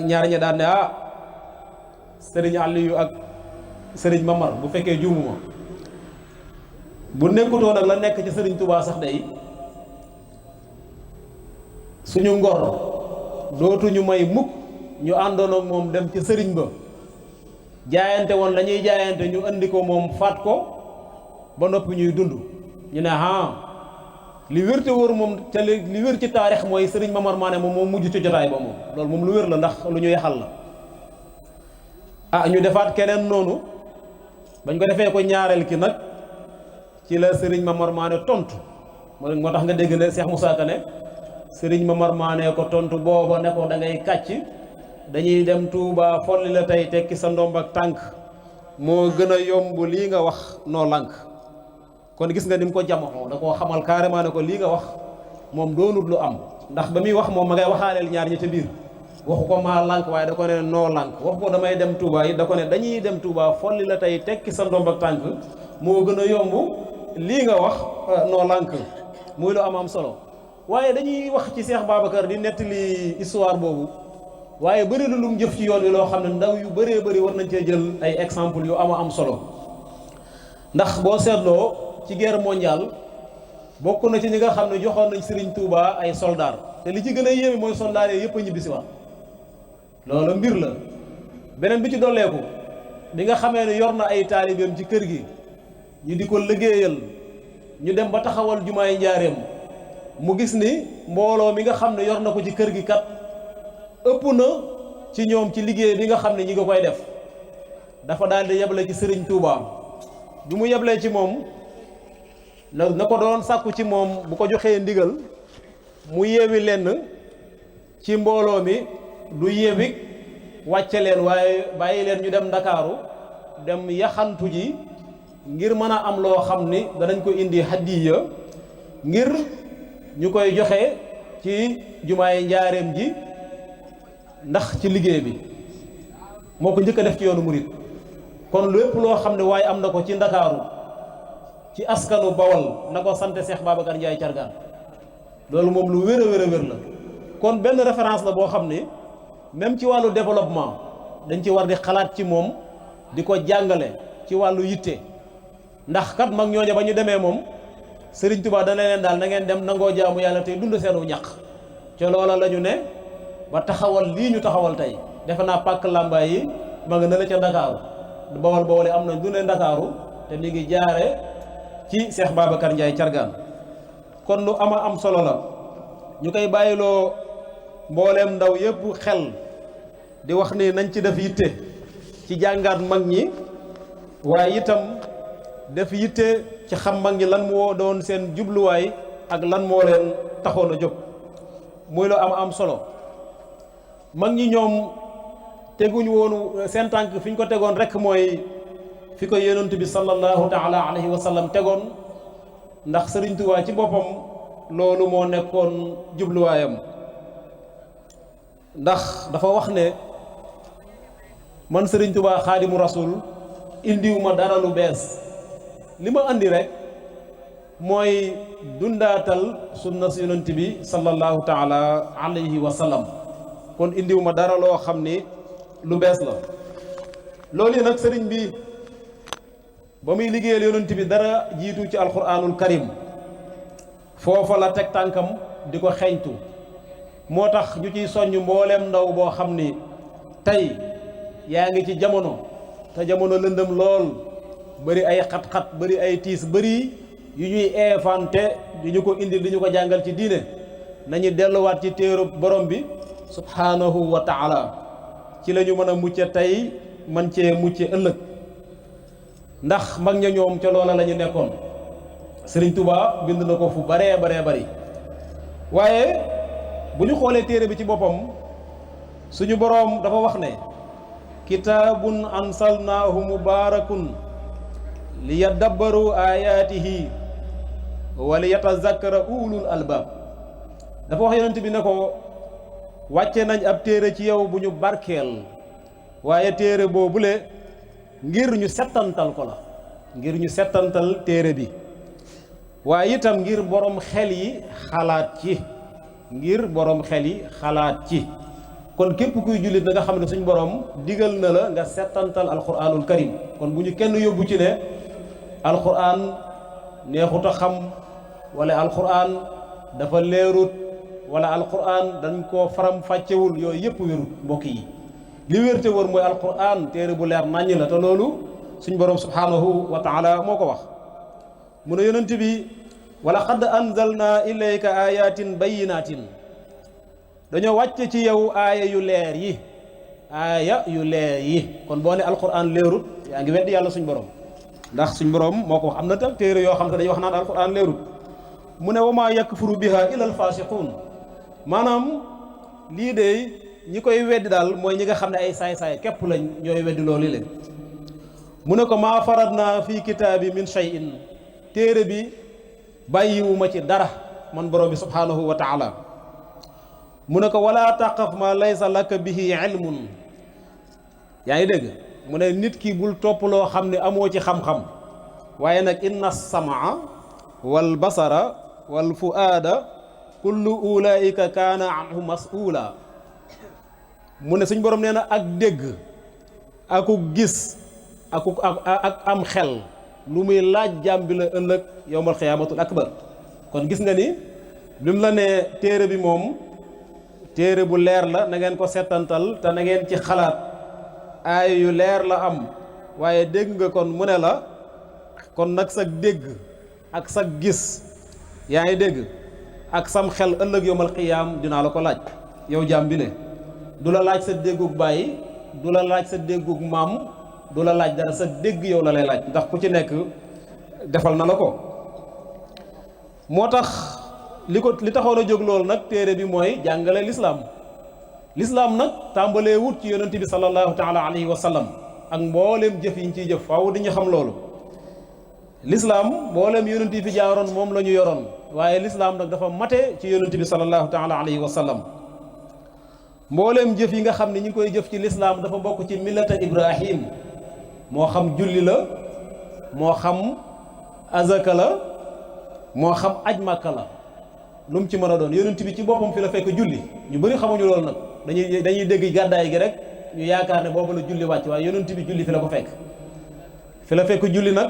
ñaar ña daan ne sëriñ Aliou ak sëriñ Mamar bu fekkee juumuma bu nekkutoo nag la nekk ci sëriñ Touba sax day suñu ngor dootuñu may mukk ñu àndoon ak moom dem ci sëriñ ba jaayante woon la ñuy jaayante ñu andi ko moom faat ko ba noppi ñuy dund ñu ne li wér te wóor moom ca li wér ci taarix mooy sëriñ Mamar Mané moom moo mujj ci jotaay ba moom loolu moom lu wér la ndax lu ñu yaxal la ñu defaat keneen noonu bañ ko defee ko ñaareel ki nag ci la sëriñ Mamar Mané tontu moo tax nga dégg ne Cheikh Moussa Ka ne sëriñ Mamar Mané ko tontu booba ne ko da ngay kàcc dañuy dem Touba folli la tey tekki sa ndomb ak tànk moo gën a yomb lii nga wax noo lànk kon gis nga ni mu ko jamono da koo xamal carrément ne ko lii nga wax moom doonut lu am ndax ba muy wax moom ma ngay waxaaleel ñaar ñi ca biir waxu ko maa lànk waaye da ko ne noo lànk waxu ko damay dem Touba yi da ko ne dañuy dem Touba folli la tey tekki sa ndomb ak tànk moo gën a yomb lii nga wax noo lànk muy lu am solo waaye dañuy wax ci Cheikh Babacar di nettali histoire boobu waaye bëri na lu mu jëf ci yoon wi loo xam ne ndaw yu bëree bëri war nañ cee jël ay exemple yu am solo ndax boo seetloo ci guerre mondiale bokk na ci ñi nga xam ne joxoon nañ Serigne Touba ay soldats te li ci gën a yéeme mooy soldats yi yëpp a ñibbisi waat loolu mbir la beneen bi ci dolleeku bi nga xamee ne yor na ay taalibeem ci kër gi ñu di ko liggéeyal ñu dem ba taxawal jumaay njaareem mu gis ni mbooloo mi nga xam ne yor na ko ci kër gi kat ëpp na ci ñoom ci liggéey bi nga xam ne ñi nga koy def dafa daal di yeble ci Serigne Touba bi mu yeblee ci moom na ko doon sàkku ci moom bu ko joxee ndigal mu yeewi lenn ci mbooloo mi du yeewi wàcce leen waaye bàyyi leen ñu dem Ndakaaru dem yaxantu ji ngir mën a am loo xam ni danañ ko indi hadiya ngir ñu koy joxe ci jumaay njaareem ji ndax ci liggéey bi moo ko njëkk a def ci yoonu murit kon lépp loo xam ne waaye am na ko ci Ndakaaru ci askanu Bawol na ko sante Cheikh Babacar Ndiaye Cargaan loolu moom lu wér a wér la kon benn référence la boo xam ne même ci wàllu développement dañ ci war di xalaat ci moom di ko jàngale ci wàllu yitte ndax kat mag ñooña ba ñu demee moom Serigne Touba dana leen daal na ngeen dem nangoo jaamu yàlla tey dund seenu ñaq ca loola la ñu ne ba taxawal lii ñu taxawal tey defe naa pàkk làmbaay yi ma nga ne la ca Ndakaaru Bawol Bawol am nañ du ne Ndakaaru te mi ngi jaare ci Cheikh Babacar Ndiaye Cargaan kon lu am solo la ñu koy bàyyiloo mbooleem ndaw yëpp xel di wax ni nañ ci def yitte ci jàngaat mag ñi waaye itam def yitte ci xam mag ñi lan moo doon seen jubluwaay ak lan moo leen taxoon a jóg muy lu am solo mag ñi ñoom teguñu woonu seen tànk fi ñu ko tegoon rek mooy fi ko yonent bi sallallahu taala alayhi wa sallam tegoon ndax Sëriñ Tuubaa ci boppam loolu moo nekkoon jubluwaayam ndax dafa wax ne man Sëriñ Tuubaa xaadimu rasul indiwuma dara lu bees li ma andi rek mooy dundaatal sunna si yonent bi sallallahu taala alayhi wa sallam kon indiwuma dara loo xam ni lu bees la loolu yi nag sëriñ bi ba muy liggéeyal yonent bi dara jiitu ci alquranul karim foofa la teg tànkam di ko xeeñtu moo tax ñu ciy soññ mbooleem ndaw boo xam ni tey yaa ngi ci jamono te jamono lëndëm lool bëri ay xat-xat bëri ay tiis bëri yu ñuy infante di ñu ko indil di ñu ko jàngal ci diine nañu delluwaat ci téeru borom bi subhanahu wa taala ci la ñu mën a mucce tey man cee mucce ëllëg ndax mag ña ñoom ca loola la ñu nekkoon Sëriñ Tuubaa bind na ko fu baree bari waaye bu ñu xoolee téere bi ci boppam suñu boroom dafa wax ne kitaabun ansalnaahu mubaarakun li yaddabbaru ayaatihi wa li yatazakkara ulul albaab dafa wax yonent bi ne ko wàcce nañ ab téere ci yow bu ñu barkeel waaye téere boobule ngir ñu settantal ko la ngir ñu settantal téere bi waaye itam ngir borom xel yi xalaat ci ngir borom xel yi xalaat ci. kon képp kuy jullit da nga xam ne suñ borom digal na la nga settantal alquranul karim kon bu ñu kenn yóbbu ci ne alquran neexut a xam wala alquran dafa leerut wala alquran dañ koo faram fàccewul yooyu yëpp wérut mbokk yi li wér te wër mooy alquran téere bu leer naññ la te loolu suñ borom subhanahu wa taala moo ko wax mu ne yonent bi wala qad anzalna ilayka ayatin bayinatin dañoo wàcce ci yow aaya yu leer yi kon boo ne alquran leerut yaa ngi weddi yàlla suñ borom ndax suñ borom moo ko wax am na tam téere yoo xam ne dañuy wax naan alquran leerut mu ne wa maa yakfuru biha illa alfasiqun maanaam lii de ñi koy weddi daal mooy ñi nga xam ne ay saay-saay képp lañ ñooy weddi loolu leen mu ne ko maa faradna fi kitaabi min shay'in téere bi bàyyiwuma ci dara man borom bi subhanahu wa taala mu ne ko wala taqaf ma laysa laka bihi ilmun yaa ngi dégg mu ne nit ki bul topp loo xam ne amoo ci xam-xam waaye nag inna samaa wal basara wal fuaada kullu ulaika kaana anhu mas'ula mu ne suñ borom nee na ak dégg aku gis ak am xel lu muy laaj jaam bi la ëllëg yowmal xiyaamatul akbar kon gis nga ni bi mu la nee téere bi moom téere bu leer la na ngeen ko settantal te na ngeen ci xalaat aaya yu leer la am waaye dégg nga kon mu ne la kon nag sag dégg ak sag gis yaa ngi dégg ak sam xel ëllëg yowmal xiyaam dinaa la ko laaj yow jaam bi le du la laaj sa déggug bàyyi du la laaj sa déggug maam du la laaj dara sa dégg yow la lay laaj ndax ku ci nekk defal na la ko moo tax li taxoon a jóg loolu nag téere bi mooy jàngale lislaam nag tàmbalee wut ci yonent bi sallallahu taala alayhi wa sallam ak mbooleem jëf yi ñu ciy jëf faaw di ñu xam loolu lislaam mbooleem yonent yi fi jaaroon moom la ñu yoroon waaye lislaam nag dafa mate ci yonent bi sallallahu taala alayhi wa sallam mbooleem jëf yi nga xam ne ñi ngi koy jëf ci lislaam dafa bokk ci millata ibrahim moo xam julli la moo xam azaka la moo xam aj màkka la lu mu ci mën a doon yonent bi ci boppam fi la fekk julli ñu bëri xamuñu loolu nag dañuy dégg gàddaay gi rek ñu yaakaar ne boobu la julli wàcc waaye yonent bi julli fi la ko fekk fi la fekk julli nag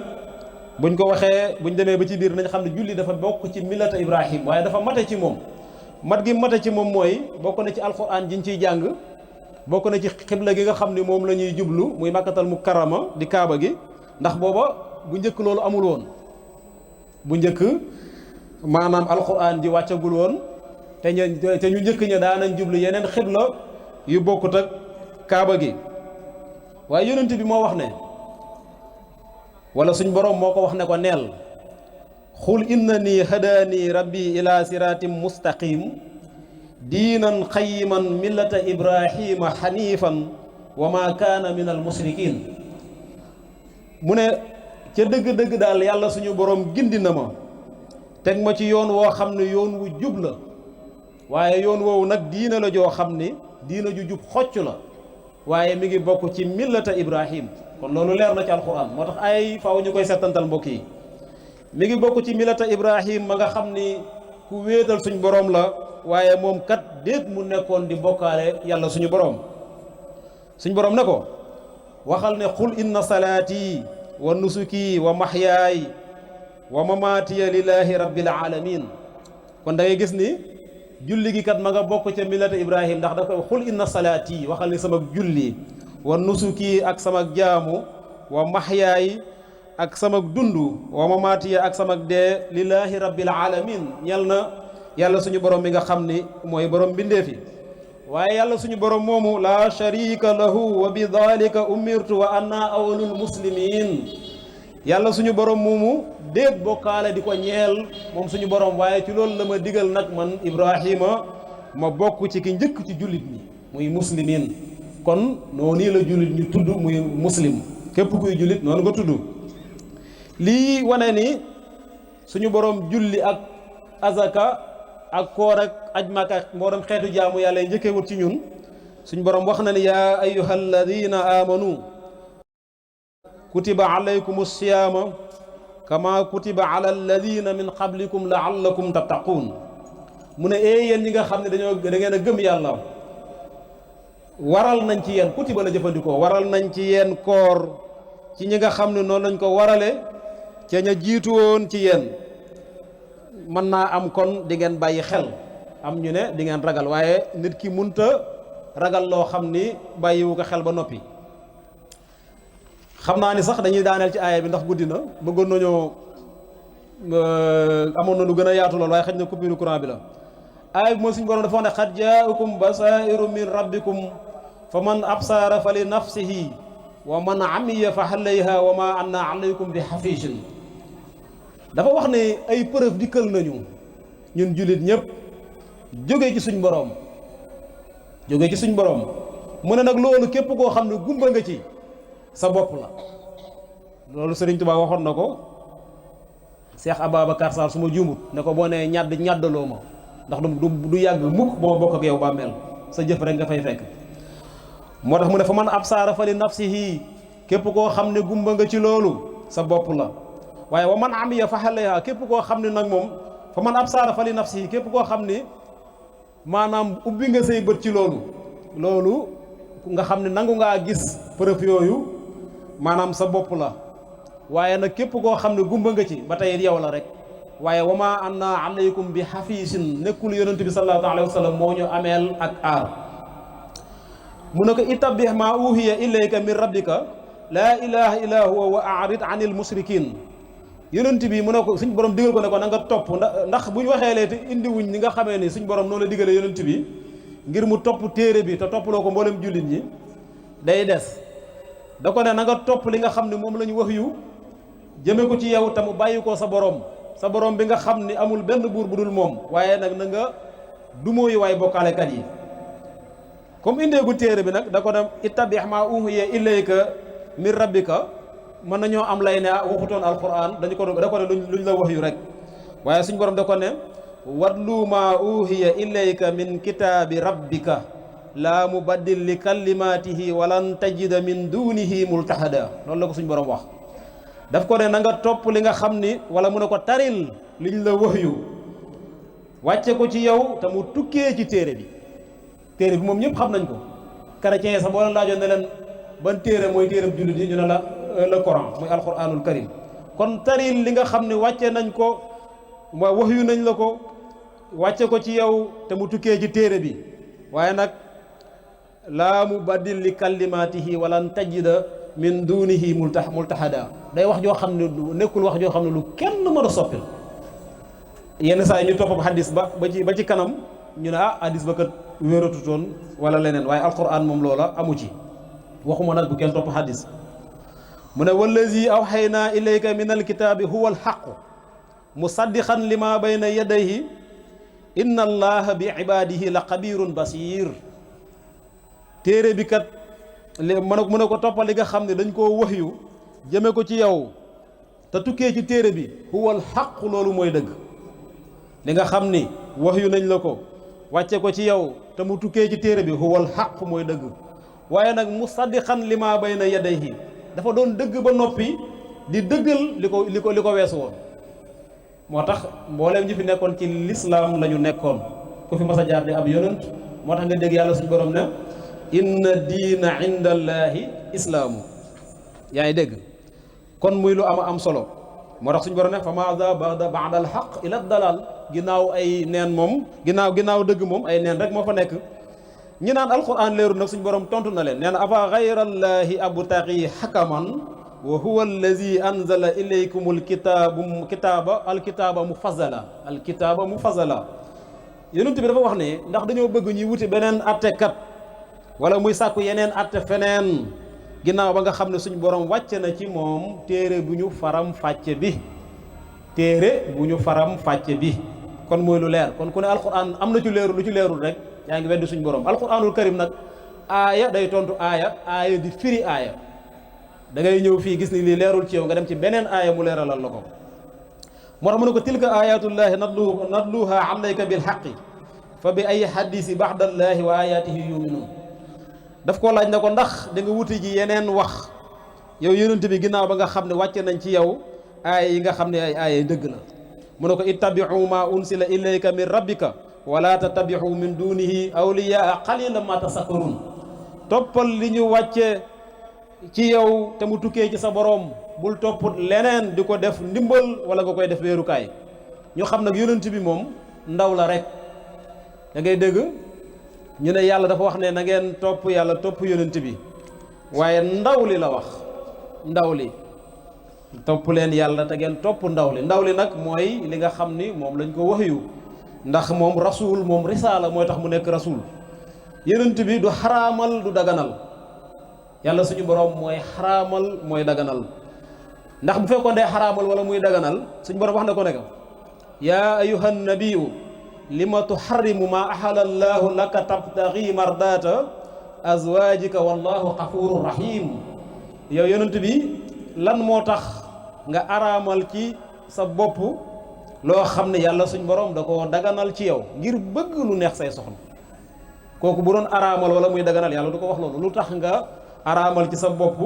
buñ ko waxee buñ demee ba ci biir nañ xam ne julli dafa bokk ci millata ibrahim waaye dafa mate ci moom mat gi mate ci moom mooy bokk na ci alquran jiñ ciy jàng bokk na ci xibla gi nga xam ne moom la ñuy jublu muy makkatal mukarrama di kaaba gi ndax booba bu njëkk loolu amul woon bu njëkk maanaam alquran ji wàccagul woon te ñu njëkk ña daanañ jublu yeneen xibla yu bokkut ak kaaba gi waaye yonent bi moo wax ne wala suñ boroom moo ko wax ne ko neel xul innani hadaani rabbi ila siratim mustaqim diinan qayiman millata ibrahima xanifan wa ma kaana min al musrikin mu ne ca dëgg-dëgg daal yàlla suñu boroom gindi na ma teg ma ci yoon woo xam ne yoon wu jub la waaye yoon woowu nag diina la joo xam ne diina ju jub xocc la waaye mi ngi bokk ci millata ibrahim kon loolu leer na ci alquran moo tax ay faaw ñu koy settantal mbokk yi mi ngi bokk ci millata ibrahim ma nga xam ni ku wéetal suñ boroom la waaye moom kat déet mu nekkoon di bokkaale yàlla suñu boroom suñ boroom ne ko waxal ne qul inna salaati wa nusuki wa mahyaay wa mamaatiya lillahi rabbil alamin kon da ngay gis ni julli gi kat ma nga bokk ca millata ibrahim ndax dafa xul inna salaati waxal ni sama julli wa nusuki ak sama jaamu wa mahyaay ak sama dundu wa mamaatiya ak sama dee lillahi rabbil alamin ñel na yàlla suñu borom mi nga xam ni mooy borom mbindeefi waaye yàlla suñu borom moomu la sharika lahu wa bi dalika umirtu wa anna awwalul muslimin yàlla suñu borom moomu déet bokkaale di ko ñeel moom suñu borom waaye ci loolu la ma digal nag man ibrahima ma bokk ci ki njëkk ci jullit ñi muy muslimin kon noonu la jullit ñu tudd muy muslim képp kuy jullit noonu nga tudd lii wane ni suñu borom julli ak azaka ak koor ak aj Makka ak mboolem xeetu jaamu yàlla yi njëkkee wut ci ñun suñu borom wax na ni yaa ayyuha alladina amanu kutiba alaykum alsiyaama kama kutiba ala alladina min qablikum laallakum tattaquun mu ne yéen ñi nga xam ne da ngeen a gëm yàlla waral nañ ci yéen kutiba la jëfandikoo waral nañ ci yéen koor ci ñi nga xam ne noonu lañ ko warale ca ña jiitu woon ci yéen mën naa am kon di ngeen bàyyi xel am ñu ne di ngeen ragal waaye nit ki munta ragal loo xam ni bàyyiwu ko xel ba noppi. xam naa ni sax dañuy daaneel ci aaya bi ndax guddi na bëggoon nañoo amoon na lu gën a yaatu lool waaye xëy na coupure courant bi la. aaya bi mooy suñu borom dafa wax ne xad jaakum basairu min rabbikum fa man absaara fa li nafsihi wa man amiya fa alayha wa ma anna alaykum bi xafisin. dafa wax ne ay preuve dikkal nañu ñun jullit ñëpp jógee ci suñ borom mu ne nag loolu képp koo xam ne gumba nga ci sa bopp la. loolu Sëriñ Tuubaa waxoon na ko Cheikh Ababacar Sall su ma juumut ne ko boo nee ñàddaloo ma ndax du yàgg mukk boo bokk ak yow bàmmeel sa jëf rek nga fay fekk. moo tax mu ne fa man absaara fa li nafsihi képp koo xam ne gumba nga ci loolu sa bopp la waaye wa man amiya fa alayha képp koo xam ne nag moom fa man absaara fa li nafsihi képp koo xam ne maanaam ubbi nga say bët ci loolu nga xam ne nangu ngaa gis preuve yooyu maanaam sa bopp la waaye nag képp koo xam ne gumba nga ci ba tey yow la rek waaye wa ma anna alaykum bi xafiisin nekkul yonent bi sallallahu alayhi wa sallam moo ñu ameel ak aar. mu ne ko ittabih ma uhiya ilayka min rabbika laa ilaha illa huwa wa a'rid anil mushrikin. yonent bi mu ne ko suñ borom digal ko ne ko na nga topp ndax bu ñu waxee lee te indiwuñ ni nga xamee ni suñ borom noonu la digalee yonent bi ngir mu topp téere bi te topploo ko mboolem jullit ñi day des. da ko ne na nga topp li nga xam ne moom la ñu wax yu jëme ko ci yow te mu bàyyi ko sa borom bi nga xam ni amul benn buur bu dul moom waaye nag na nga dumóoyu waay bokkaalekat yi. comme indeegu téere bi nag da ko dem ittabi ma uhiya ilayka min rabbika mën nañoo am lay ne waxutoon alquran da ko ne luñ la wax yu rek waaye suñ borom da ko ne watlu ma uhiya ilayka min kitaabi rabbika laa mubaddil li kalimatihi walan tajida min dunihi multahada loolu la ko suñ borom wax. daf ko ne na nga topp li nga xam ni wala mu ne ko taril liñ la wax yu wàcce ko ci yow te mu tukkee ci téere bi moom ñëpp xam nañ ko. chrétien yi sax boo leen laajoon ne leen ban téere mooy téere bu jullit yi ñu ne la le Coran mooy alquranul karim. kon taril li nga xam ne wàcce nañ ko ma wax yu nañ la ko wàcce ko ci yow te mu tukkee ci téere bi waaye nag laa mubaddil li kalimatihi walan tajida min dunihi multahada day wax joo xam ne nekkul wax joo xam ne lu kenn mën a soppil. yenn saa yi ñu topp hadis ba ci kanam ñu ne hadis ba kat wéeratutoon wala leneen waaye alquran moom loola amu ci waxuma nag bu kenn topp hadis. mu ne wallazi awxaynaa ilayka min alkitaabi huwa alxaqu musaddiqan lima bayna yadayhi inna allaha bi ibadihi la xabirun basir. téere bi kat mën a ko toppal li nga xam ne dañ koo wax yu jëme ko ci yow te tukkee ci téere bi huwal xaq loolu mooy dëgg. li nga xam ni wax yu nañ la ko wàcce ko ci yow te mu tukkee ci téere bi huwal xaq mooy dëgg waaye nag musaddiqan lima bayna yadayhi dafa doon dëgg ba noppi di dëggal li ko weesu woon. moo tax mbooleem ñi fi nekkoon ci lislaam la ñu nekkoon ku fi mas a jaar di ab yonent moo tax nga dégg yàlla suñu borom ne inna diina inda allaahi islaamu. yaa ngi dégg kon muy lu am solo moo tax suñu borom ne fa maada ba'da al haqq ila dalal ginnaaw ay neen moom ginnaaw dëgg moom ay neen rek moo fa nekk. ñi naan alquran leerul nag suñu borom tontu na leen nee na afa gayra allaahi abtaghi hakaman wa huwa allazi anzala ilaykum alkitaaba mufazzala. yonent bi dafa wax ne ndax dañoo bëgg ñuy wuti beneen attekat wala muy sàkku yeneen atte feneen ginnaaw ba nga xam ne suñu borom wàcce na ci moom téere bu ñu faram fàcce bi kon mooy lu leer. kon ku ne alquran am na ci leerul lu ci leerul rek yaa ngi weddi suñu borom. alquranul karim nag aaya day tontu aaya di firi aaya. da ngay ñëw fii gis ni lii leerul ci yow nga dem ci beneen aaya mu leeralal la ko. moo tax mu ne ko tilka ayatullahi natluha alayka bil haqqi fa bi ay hadisi ba'dallahi wa ayatihi yuminun. daf koo laaj na ko ndax da nga wuti ji yeneen wax yow yonent bi ginnaaw ba nga xam ne wàcce nañ ci yow aaya yi nga xam ne ay aaya dëgg la. mu ne ko ittabi'u ma unsila ilayka min rabbika wala tattabi'u min dunihi awliyaa qalilan ma tasakkarun toppal li ñu wàcce ci yow te mu tukkee ci sa boroom bul topp leneen di ko def ndimbal wala nga koy def wéerukaay ñu xam nag yonent bi moom ndaw la rek da ngay dégg ñu ne yàlla dafa wax ne na ngeen topp yàlla topp yonent bi waaye ndaw li la wax ndaw li topp leen yàlla te ngeen topp ndaw li nag mooy li nga xam ni moom lañ ko waxyu ndax moom rasul moom risaala mooy tax mu nekk rasul yonent bi du xaraamal du daganal yàlla suñu borom mooy xaraamal mooy daganal ndax bu fekkoon dee xaraamal wala muy daganal suñu borom wax na ko ne ko yaa ayuha nabiyu lima tuharrimu ma ahalla allahu laka tabtaghi mardata azwajika wallahu ghafurur rahim yow yonent bi lan moo tax nga araamal ci sa bopp loo xam ne yàlla suñ borom da ko daganal ci yow ngir bëgg lu neex say soxna kooku bu doon araamal wala muy daganal yàlla du ko wax loolu lu tax nga araamal ci sa bopp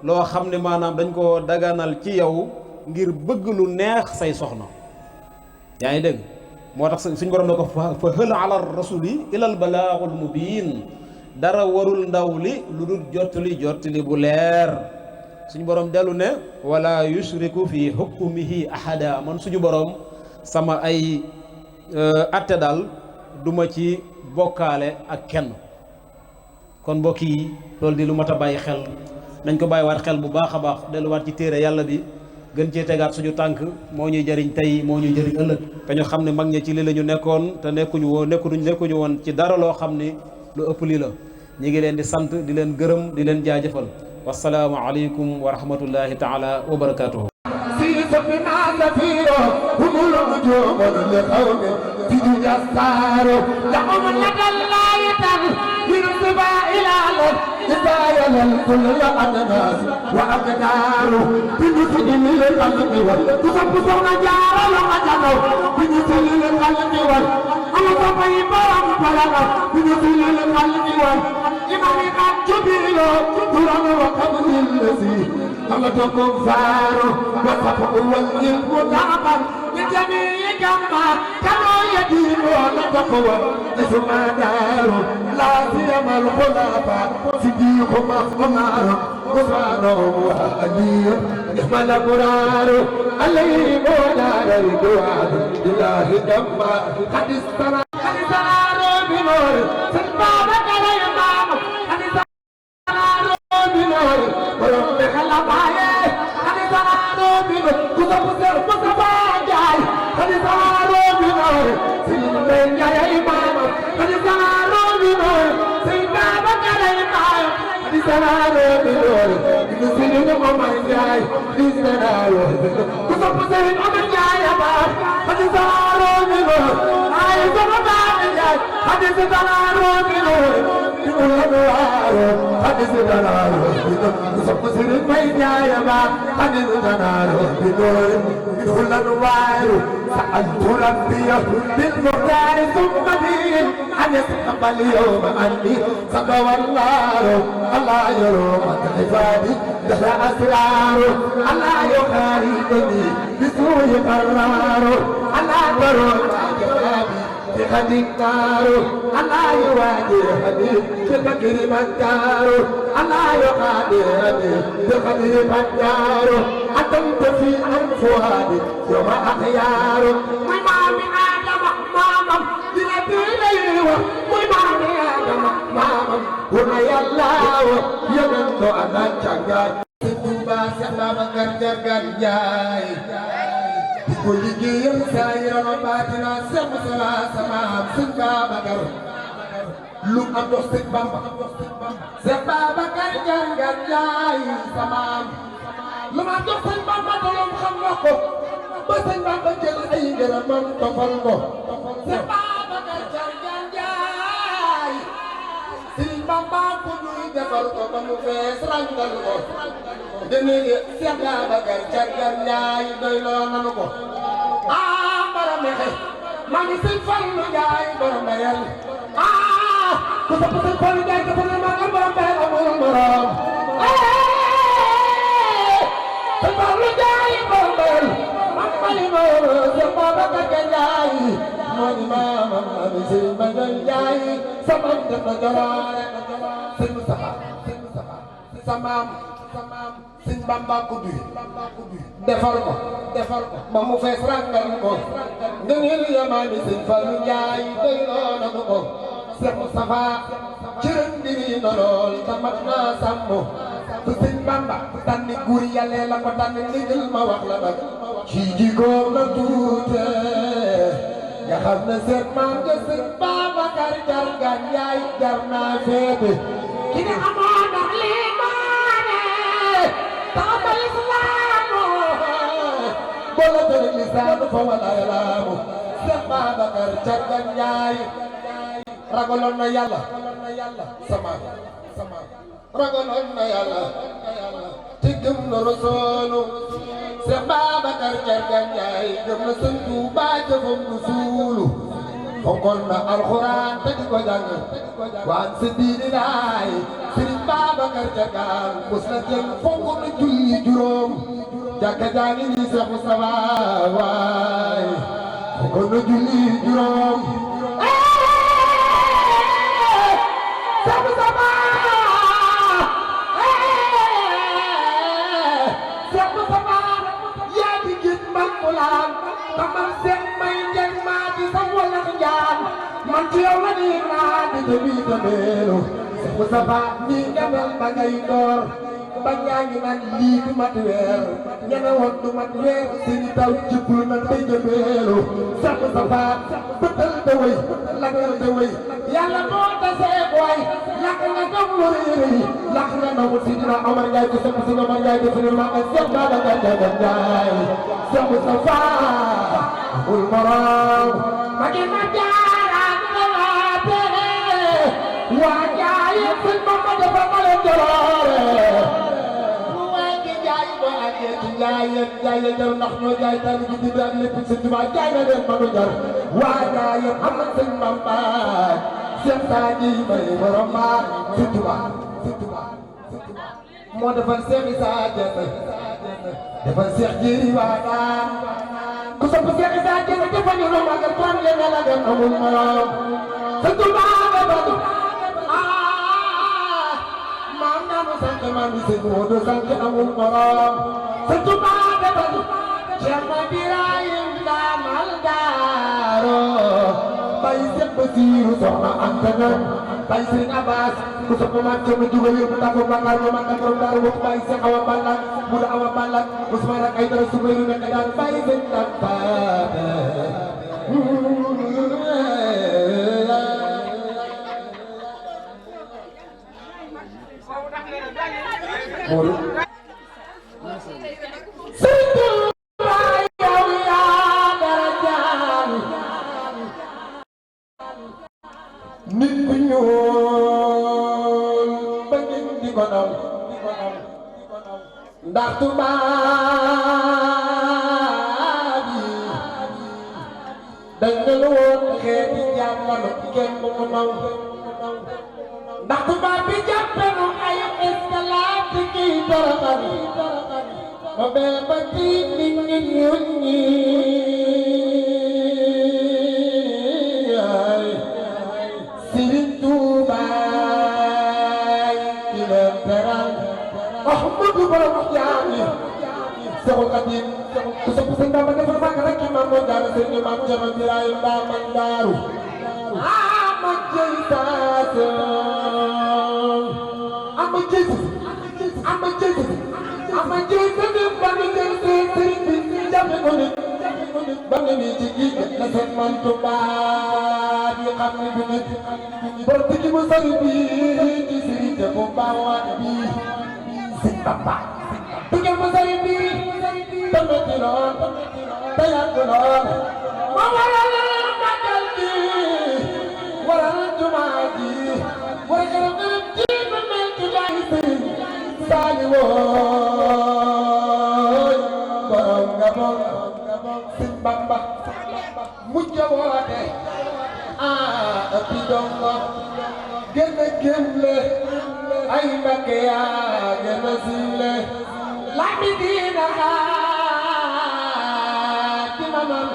loo xam ne maanaam dañ ko daganal ci yow ngir bëgg lu neex say soxna yaa ngi dégg moo tax suñ borom da ko fa hal ala rasuli ilal balaaxul mubiin dara warul ndaw li lu dul jottali bu leer suñu borom dellu ne wala yushriku fi hukmihi ahada man suñu borom sama ay atte daal duma ci bokkaale ak kenn kon mbokk yi loolu di lu mat a bàyyi xel nañ ko bàyyiwaat xel bu baax a baax delluwaat ci téere yàlla bi gën cee tegaat suñu tànk moo ñuy jëriñ tey moo ñuy jëriñ ëllëg te ñu xam ne mag ñi ci lii la ñu nekkoon te nekkuñu woon ci dara loo xam ni lu ëpp lii la ñi ngi leen di sant di leen gërëm di leen jaajëfal wassalaamu aleykum wa rahmatullahi taala wa barakatuhu كل الناس وأقدار بنسل للقلب وتصبصون جار لمجنو بنسل للقلب أنا صبي برم بلغ بنسل للقلب إمامي قد جبيلو قرآن وقبل الذي خلقكم فارو وصفه والإلم تعبا لجميع كما كانوا يدينون تقوى اسم دارو لا سيما الخلافة صديق عمر غفران وهدي اسم الأبرار عليه مولى الجواد إله دم قد استناروا بنور سلطانك الإمام قد استناروا بنور وربك الأبعاد قد استناروا بنور كتب سر مصطفى جاي قد استناروا بنور سلطان يا إمام قد استناروا بنور سلطانك الإمام قد استناروا بنور سلطان مصطفى جاي قد استناروا كتب سر مصطفى جاي قد استناروا بنور حدث تنارو بنور بنور الأنوار حدث تنارو بنور سبسر الميجايا ما حدث تنارو بنور بنور الأنوار سألت ربي بالمختار ثم دين أن يتقبل يوم عني سقوى النار الله يروم عبادي دخل أسرار الله يخارجني بسوء قرار الله يروم بخد النار الله يواجهني بالفكر مكار الله يقادرني بخد النار أتمت في أنفوادي يوم أخيار وإمام آدم مامم بنبيلي وإمام آدم مامم هنا الله يمنت أنا جاي سبوبا سبب كرجر جاي ku liggéeyal saayira baatina Seex Musaa sama Sëñ Babacar lu am dox Sëñ Bamba Seex Babacar Jangat Njaay sama lu ma dox Sëñ Bamba tolom xam nga ko ba Sëñ Bamba jël ay ngërëmam tofal ko Seex Babacar Jangat Njaay Sëñ Bamba ko ñuy defal ko ba mu fees rangal ko dene Seex Babacar Jangat Njaay doy loo nanu ko borom mexe maa ngi Sëñ Fallu Njaay borom bayal ku sopp Sëñ Fallu Njaay dafa ne maa ngi borom bayal amul morom Sëñ Fallu Njaay borom bayal am mali moom Seex Babacar Njaay moo di maamam samam def na jaloore sëñ Moustapha samam sëñ Bamba ko duy defar ko ba mu fees rangal ko ngëneel yamaani sëñ Fallu Njaay doy loona ko Seex Moustapha cërëm diri na lool ta mat naa sàmm te sëñ Bamba tànni guur yàlla la ko tànni ndigal ma wax la nag ci jikoom na tuute nga xam ne seen maam ja sëñ Babacar Jargaan Njaay jar naa feete ki ne amoon na limaane taxawal islaamu boole tëri lisaanu fa wala yalaamu sëñ Babacar Jargaan Njaay ragaloon na yàlla sama ragaloon na yàlla te gëm na Rasuulu Seex Babacar Jargaan Njaay gëm na Sëñ Tuubaa jëfam du suulu fonkoon na alxuraan te di ko jàng waan si diini laay Sëriñ Babacar Jargaan mos na jël fonk na julli juróom jàkka jaa ngi nii Seex Mustafaa waay fonkoon na julli juróom taman seen may njëg maa di sax wala njaan man ci yow la nii naa di jëmi jëmeelu Moustapha nii nga mel ba ngay door ba ñaa ngi naan lii du mat weer ñene woon du mat weer seeni taw jëppul na day jëmeelu sax Moustapha bëtal de wëy lagal de wëy yàlla moo tasee booy lakk nga gëm lu réeréy lakk nga nangu Sidina Omar Njaay ko sëpp si Omar Njaay ko sëpp maa nga Seex Babacar Jargaan Njaay Seex Moustapha ul morom magi ma jaaraan dalaate waa jaaye sëñ Bamba dafa ma leen jaloore lu waay gi jaay ba àggee ci jaayeen jaayeen jar ndax ñoo jaay tali gi di ak lépp sëñ Tuubaa jaay na leen ma nu jar waa jaayeen am na sëñ Bamba Seex Saaji may borom ma sëñ Tuubaa moo defal Seex Isa Jeen defal Seex Jéeri Waadaan ku sopp Seex Isa Jeen defal ñu room ak toon leen la gën amul morom sëñ Tuubaa nga bëgg maam naanu sant maam bi sëñ Moodu sant amul morom sëñ Tuubaa nga bëgg Cerno Birahim Daamal Daaro bay Seex Basiiru soxna Anta Ñaŋ bay Sëriñ Abbas ku sopp maam Cerno jugal yëpp tàggu Bakar ma magal borom Daaru wax bay Seex Awa Balla mu da Awa Balla Usmaan ak ay dara Subayru nekk daan bay sëñ Tampaate Moodu Sëriñ Tuubaa yow yaa dara jaan nit ku ñuul ba ngeen di ko naw ndax tubaab yi dañ ne lu woon xeeti jaam la nu kenn du ko naw ndax tubaab bi jàppe nu ay escalade kiy toroxal ba bee ba tiit nit ñi ñuul ñi Sëriñ Tuubaa ki leen teral Ahmadu borom jaam yi Seexul Xadiim ku sopp Sëñ Bamba defal fàkk rek ki maam moo jaara sëñ maam Cerno Birahim Daamal Daaru ama jëy saase ama jëy ama jëy ama jëy saase ba ñu jël sëriñ bi jàppe ko nit ba nga nii ci gi la seen man Tuubaa bi xam ne bi nit bor tiki bu sori bi ci sëriñ te bu baawaat bi Sëñ Bamba tiki bu sori bi te metti lool te yàgg lool ma waral màggal gi waral jumaa ji waral gërëm ji ba mel ci jaay sëriñ saali wooy borom nga moom Sëñ Bamba mujj woote ëppi dongo gën a gémle ay Mbakke yaa gën a siile lami diina xaat di mamam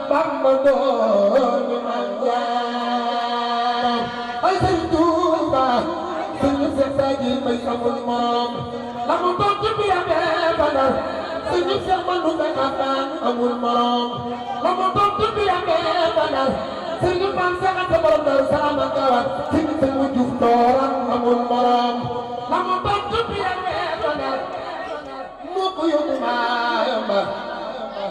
Bamba doon mi man jaaram ji may amul morom la mu tontu bi amee Badar sëriñ Seex Mandumbe Xabaan amul morom la mu tontu bi amee Badar sëriñ Maam Seex Anta borom Daaru Salaam ak Gawar sëriñ Seex mu Juuf Tooran amul morom la mu tontu bi amee Badar moo ko yóbbu Maayomba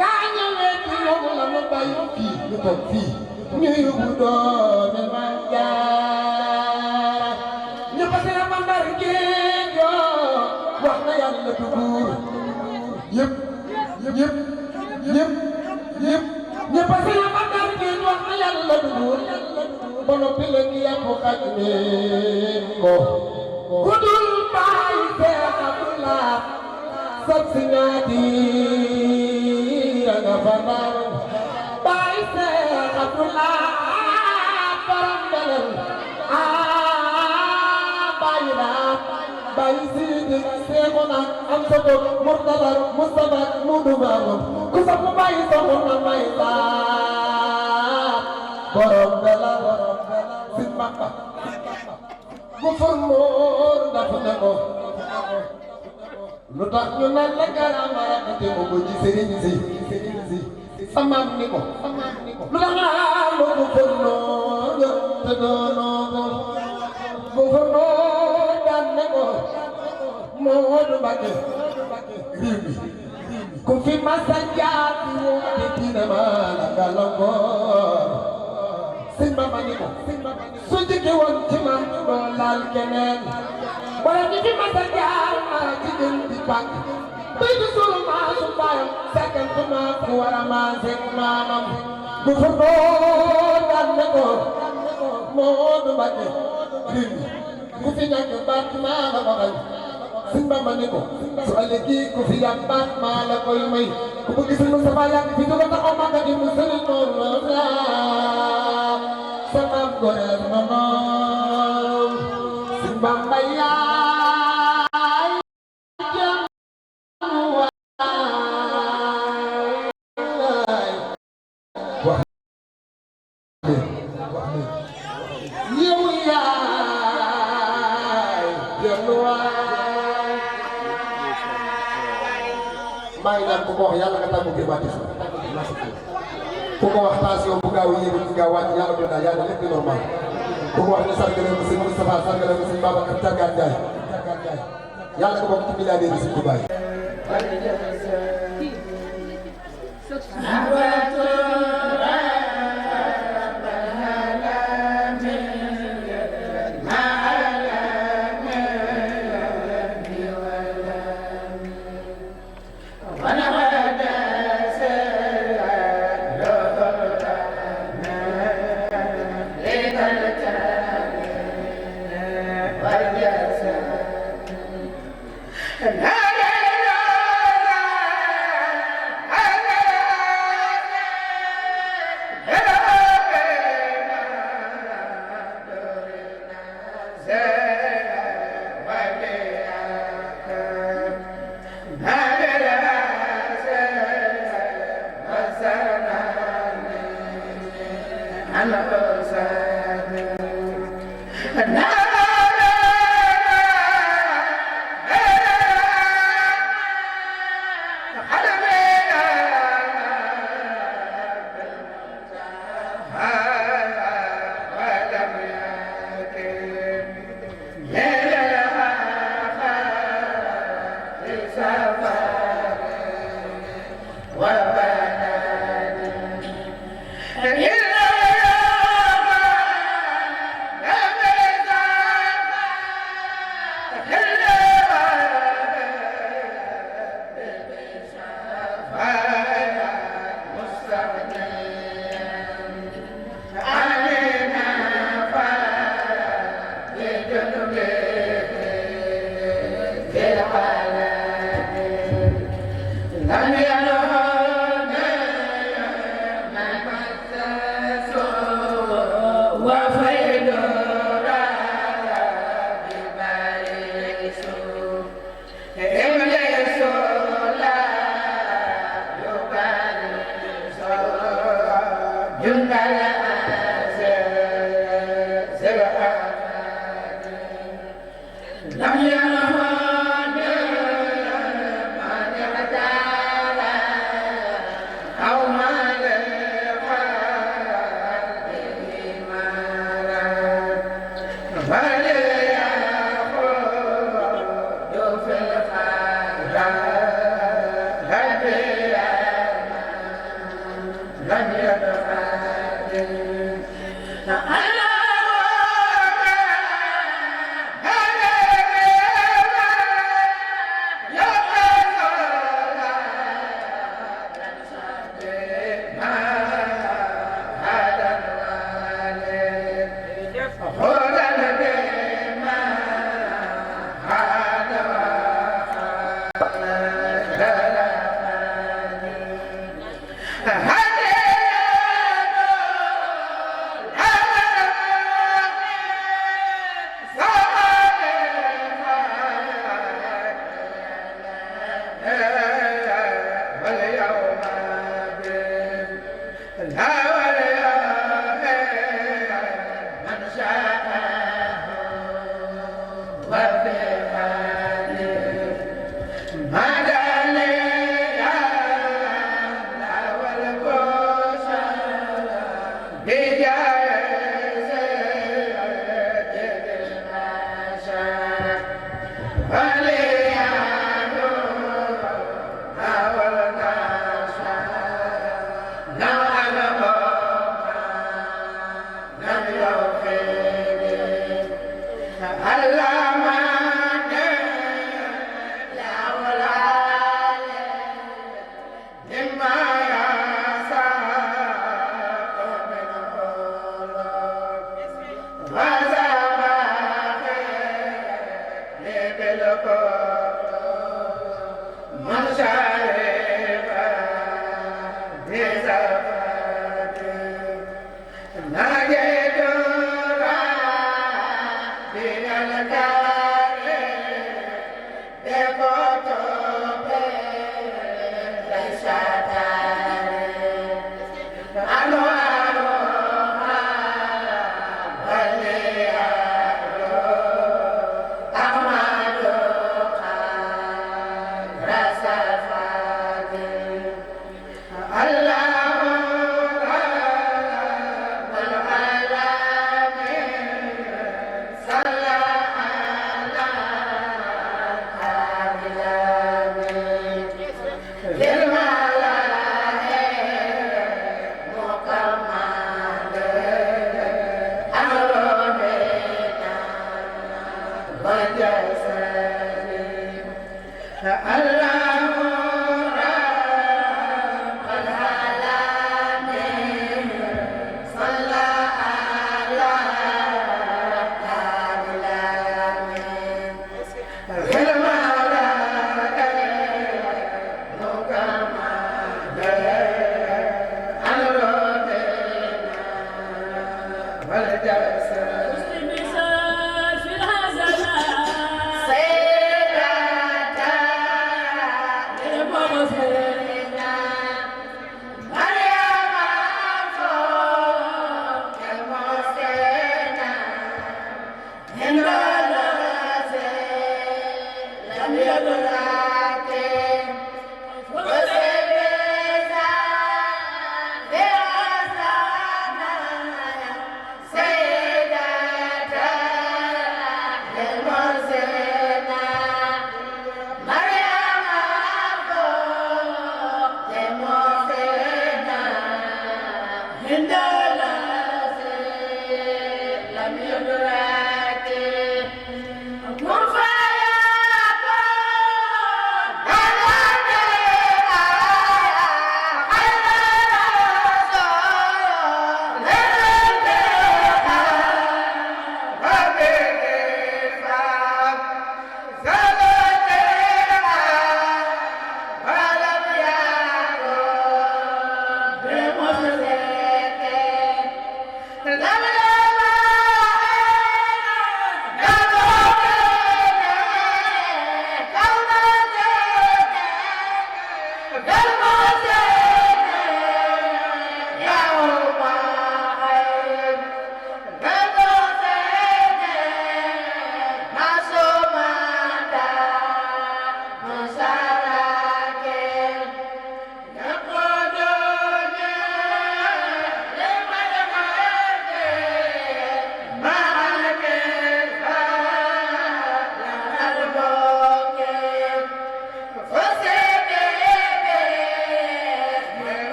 gaa ñëwee ci yóbbu la mu bàyyi fii ñu toog fii ñu yóbbu doomi Maam Jaara ñu passé na ma Ndar géej wax na Yàlla du buur yëpp ñu passé na ma Ndar géej wax na Yàlla du buur ba noppi la ngi yàpp xaj ne ko ku dul bàyyi Seex Abdulaay sab si ñaati nga fa Ndar bàyyi Seex Abdulaay borom Belel bàyyi naa bàyyi Sidi Seexuna am sa bopp Murtada Mustafa Mudu Maamun ku sa mu bàyyi soxna may laa borom Belel si Makka mu formoon dafa ne ko lu tax ñu naan la garama te mu ko ci sëriñ si samaam ni ko lu tax naa lu ko formoon te doonoo ko bu formoon daan ne ko Moodu Mbàkke réew mi ku fi masa jaar di woote dina ma la gàllankoor sëñ Bamba ni ko su jëkke woon ci man doo laal keneen wala ñi fi masa jaar maa ci gën di pàkk tey di sulu maa su baayam sakkantu maa ku war a maa seen maamam bu fa doon daan ne ko Moodu Mbàkke réew mi ku fi ñàkk baat maa la ko xañ sëñ Bamba ni ko su ëllëgee ku fi yàgg baat maa la koy may ku bëgg sëñ Moustapha yàgg fi jóge taxaw màgga di mu sëriñ noonu la sama goreel ma moom sëñ Bamba yaay jëm waay wax yow yaay jëm waay maa ngi naan ku ko wax yàlla nga tàggu kii bàtti ku ko wax tension bu gaaw yéegi bu gaaw wàcc yàlla doon daal yàlla lépp normal ku ko wax ne sargale ma sëñ Moustapha sargale ma sëñ Babacar Cargaan Njaay yàlla ko bokk ci milliardaire yi sëñ Dubaay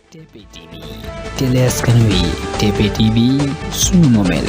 TP TV télé askan wi TP TV sunu moomeel